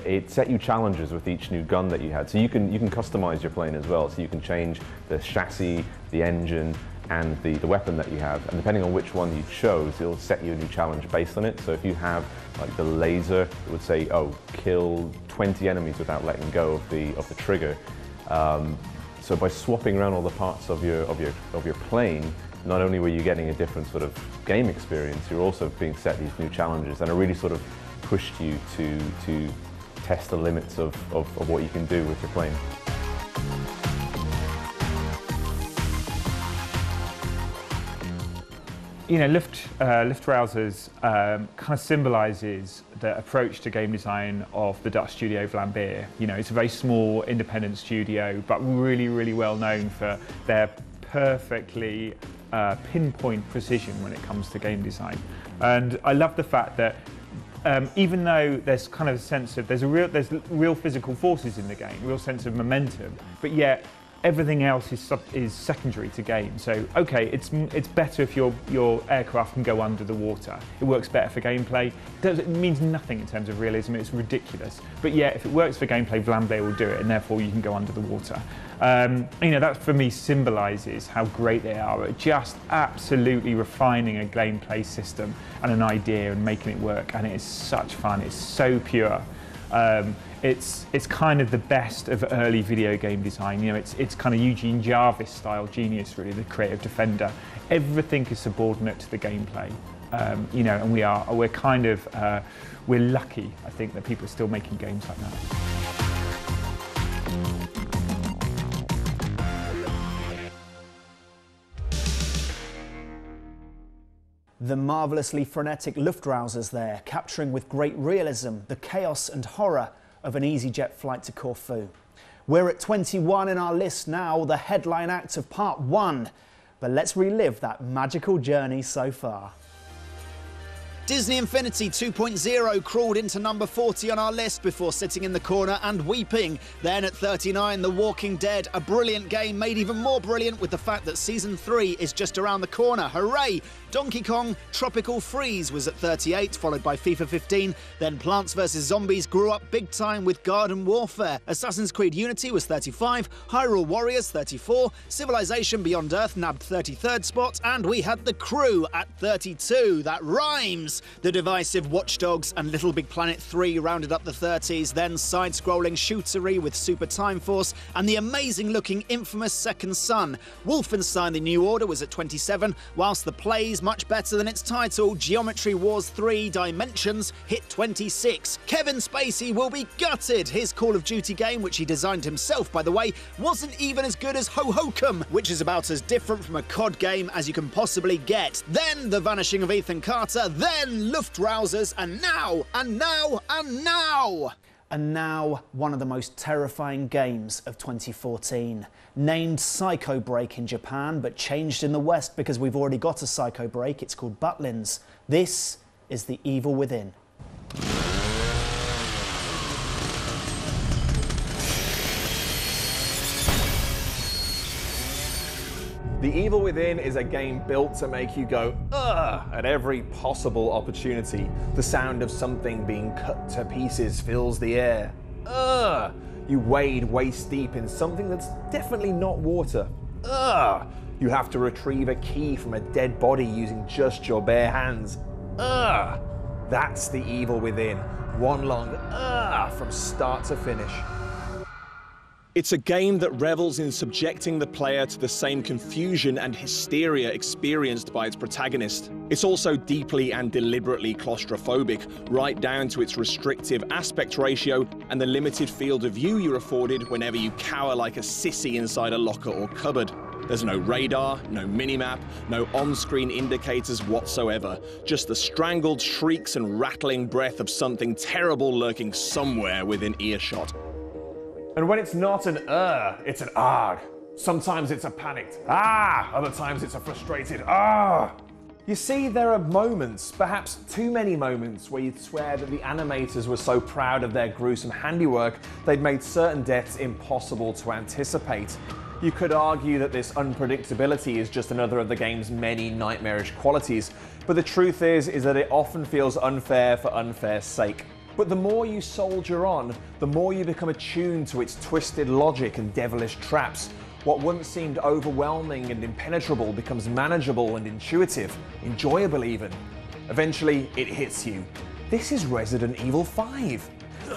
it set you challenges with each new gun that you had. So you can customize your plane as well. So you can change the chassis, the engine, and the weapon that you have. And depending on which one you chose, it'll set you a new challenge based on it. So if you have like the laser, it would say, oh, kill 20 enemies without letting go of the trigger. So by swapping around all the parts of your plane, not only were you getting a different sort of game experience, you're also being set these new challenges, and it really sort of pushed you to test the limits of what you can do with your plane. You know, Luftrausers kind of symbolises the approach to game design of the Dutch studio Vlambeer. You know, it's a very small independent studio, but really, really well known for their perfectly pinpoint precision when it comes to game design. And I love the fact that even though there's kind of a sense of there's real physical forces in the game, real sense of momentum, but yet everything else is secondary to game. So, okay, it's better if your aircraft can go under the water. It works better for gameplay. It means nothing in terms of realism. It's ridiculous. But yeah, if it works for gameplay, Vlambeer will do it, and therefore you can go under the water. You know, that for me symbolises how great they are at just absolutely refining a gameplay system and an idea and making it work. And it is such fun. It's so pure. It's kind of the best of early video game design. You know, it's kind of Eugene Jarvis style genius, really, the creative defender. Everything is subordinate to the gameplay. You know, and we're lucky, I think, that people are still making games like that. The marvellously frenetic Luftrausers there, capturing with great realism the chaos and horror of an EasyJet flight to Corfu. We're at 21 in our list now, the headline act of part 1. But let's relive that magical journey so far. Disney Infinity 2.0 crawled into number 40 on our list before sitting in the corner and weeping. Then at 39, The Walking Dead, a brilliant game made even more brilliant with the fact that Season 3 is just around the corner. Hooray! Donkey Kong Tropical Freeze was at 38, followed by FIFA 15. Then Plants vs. Zombies grew up big time with Garden Warfare. Assassin's Creed Unity was 35, Hyrule Warriors 34, Civilization Beyond Earth nabbed 33rd spot, and we had The Crew at 32. That rhymes! years. The divisive Watch Dogs and Little Big Planet 3 rounded up the 30s, then side-scrolling shootery with Super Time Force and the amazing-looking infamous Second Son. Wolfenstein The New Order was at 27, whilst the plays, much better than its title, Geometry Wars 3 Dimensions, hit 26. Kevin Spacey will be gutted. His Call of Duty game, which he designed himself, by the way, wasn't even as good as Hohokum, which is about as different from a COD game as you can possibly get. Then The Vanishing of Ethan Carter, then Luftrausers, and now, and now, and now! And now, one of the most terrifying games of 2014. Named Psycho Break in Japan, but changed in the West because we've already got a Psycho Break. It's called Butlins. This is The Evil Within. The Evil Within is a game built to make you go, ugh, at every possible opportunity. The sound of something being cut to pieces fills the air. Ugh! You wade waist deep in something that's definitely not water. Ugh! You have to retrieve a key from a dead body using just your bare hands. Ugh! That's The Evil Within. One long ugh from start to finish. It's a game that revels in subjecting the player to the same confusion and hysteria experienced by its protagonist. It's also deeply and deliberately claustrophobic, right down to its restrictive aspect ratio and the limited field of view you're afforded whenever you cower like a sissy inside a locker or cupboard. There's no radar, no minimap, no on-screen indicators whatsoever, just the strangled shrieks and rattling breath of something terrible lurking somewhere within earshot. And when it's not an it's an arg. Sometimes it's a panicked ah, other times it's a frustrated ah. You see, there are moments, perhaps too many moments, where you'd swear that the animators were so proud of their gruesome handiwork, they'd made certain deaths impossible to anticipate. You could argue that this unpredictability is just another of the game's many nightmarish qualities, but the truth is that it often feels unfair for unfair's sake. But the more you soldier on, the more you become attuned to its twisted logic and devilish traps. What once seemed overwhelming and impenetrable becomes manageable and intuitive, enjoyable even. Eventually, it hits you. This is Resident Evil 5.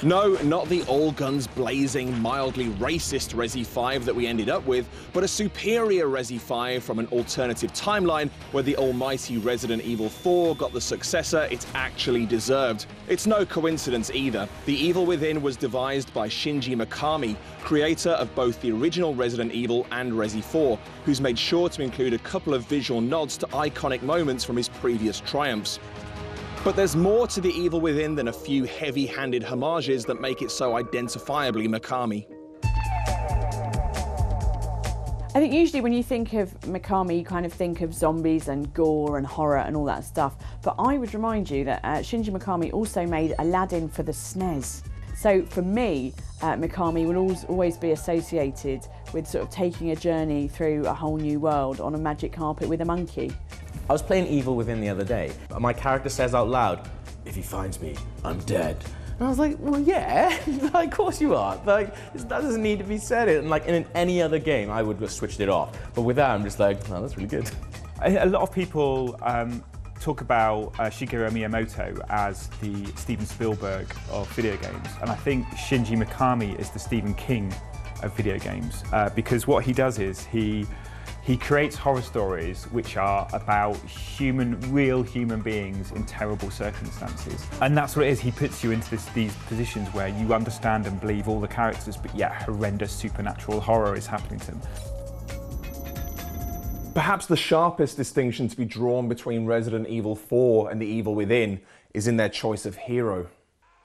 No, not the all-guns blazing, mildly racist Resi 5 that we ended up with, but a superior Resi 5 from an alternative timeline where the almighty Resident Evil 4 got the successor it actually deserved. It's no coincidence either. The Evil Within was devised by Shinji Mikami, creator of both the original Resident Evil and Resi 4, who's made sure to include a couple of visual nods to iconic moments from his previous triumphs. But there's more to The Evil Within than a few heavy-handed homages that make it so identifiably Mikami. I think usually when you think of Mikami, you kind of think of zombies and gore and horror and all that stuff. But I would remind you that Shinji Mikami also made Aladdin for the SNES. So for me, Mikami will always be associated with sort of taking a journey through a whole new world on a magic carpet with a monkey. I was playing Evil Within the other day. My character says out loud, "If he finds me, I'm dead." And I was like, well, yeah, of course you are. Like, that doesn't need to be said. And like in any other game, I would have switched it off. But with that, I'm just like, oh, that's really good. A lot of people talk about Shigeru Miyamoto as the Steven Spielberg of video games. And I think Shinji Mikami is the Stephen King of video games. Because what he does is he creates horror stories which are about real human beings in terrible circumstances. And that's what it is. He puts you into these positions where you understand and believe all the characters, but yet horrendous supernatural horror is happening to them. Perhaps the sharpest distinction to be drawn between Resident Evil 4 and The Evil Within is in their choice of hero.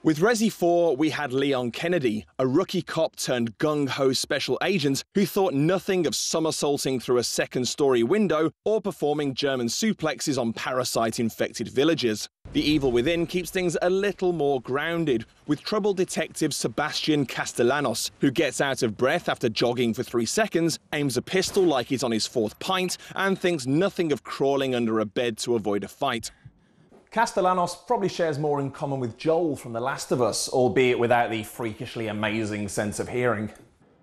With Resi 4, we had Leon Kennedy, a rookie cop turned gung-ho special agent who thought nothing of somersaulting through a second-story window or performing German suplexes on parasite-infected villages. The Evil Within keeps things a little more grounded, with troubled detective Sebastian Castellanos, who gets out of breath after jogging for 3 seconds, aims a pistol like he's on his 4th pint, and thinks nothing of crawling under a bed to avoid a fight. Castellanos probably shares more in common with Joel from The Last of Us, albeit without the freakishly amazing sense of hearing.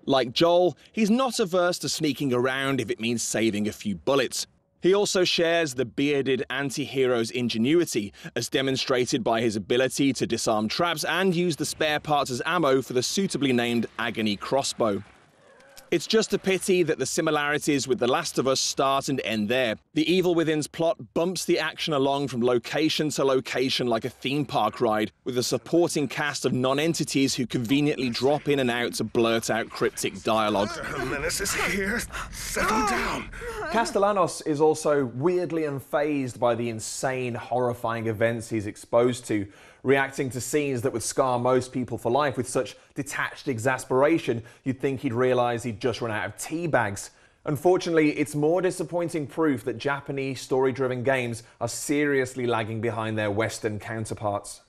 Like Joel, he's not averse to sneaking around if it means saving a few bullets. He also shares the bearded anti-hero's ingenuity, as demonstrated by his ability to disarm traps and use the spare parts as ammo for the suitably named Agony crossbow. It's just a pity that the similarities with The Last of Us start and end there. The Evil Within's plot bumps the action along from location to location like a theme park ride, with a supporting cast of non-entities who conveniently drop in and out to blurt out cryptic dialogue. The menace is here. Settle down. Castellanos is also weirdly unfazed by the insane, horrifying events he's exposed to, reacting to scenes that would scar most people for life with such detached exasperation you'd think he'd realise he'd just run out of tea bags. Unfortunately, it's more disappointing proof that Japanese story-driven games are seriously lagging behind their Western counterparts.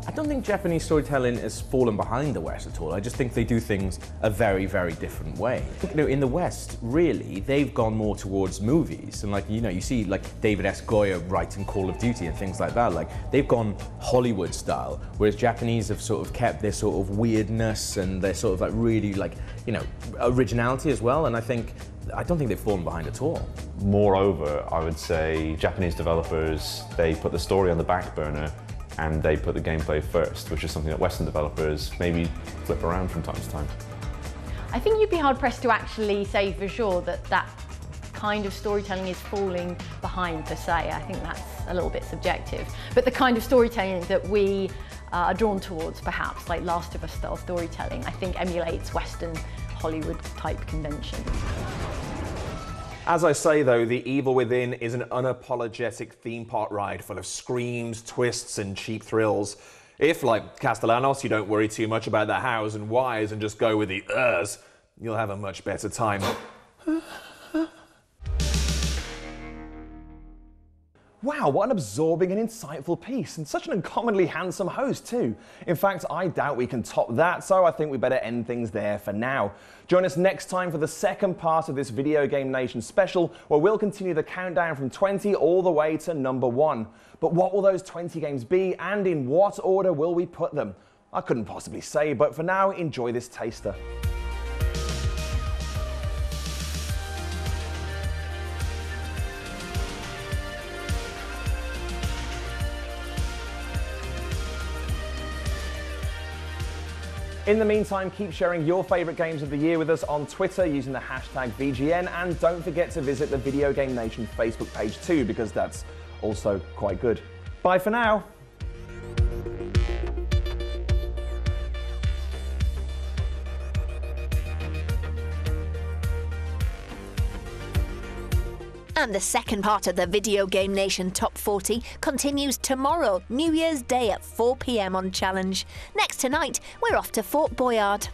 I don't think Japanese storytelling has fallen behind the West at all. I just think they do things a very, very different way. You know, in the West, really, they've gone more towards movies. And like, you know, you see like David S. Goyer writing Call of Duty and things like that. Like, they've gone Hollywood style, whereas Japanese have sort of kept their sort of weirdness and their sort of like really like, you know, originality as well. And I don't think they've fallen behind at all. Moreover, I would say Japanese developers, they put the story on the back burner and they put the gameplay first, which is something that Western developers maybe flip around from time to time. I think you'd be hard-pressed to actually say for sure that that kind of storytelling is falling behind per se. I think that's a little bit subjective. But the kind of storytelling that we are drawn towards, perhaps, like Last of Us style storytelling, I think emulates Western Hollywood-type conventions. As I say though, The Evil Within is an unapologetic theme park ride full of screams, twists and cheap thrills. If, like Castellanos, you don't worry too much about the hows and whys and just go with the ers, you'll have a much better time. Wow, what an absorbing and insightful piece, and such an uncommonly handsome host too. In fact, I doubt we can top that, so I think we better end things there for now. Join us next time for the second part of this Video Game Nation special, where we'll continue the countdown from 20 all the way to number 1. But what will those 20 games be, and in what order will we put them? I couldn't possibly say, but for now, enjoy this taster. In the meantime, keep sharing your favourite games of the year with us on Twitter using the hashtag VGN, and don't forget to visit the Video Game Nation Facebook page too, because that's also quite good. Bye for now. And the second part of the Video Game Nation Top 40 continues tomorrow, New Year's Day at 4 PM on Challenge. Next tonight, we're off to Fort Boyard.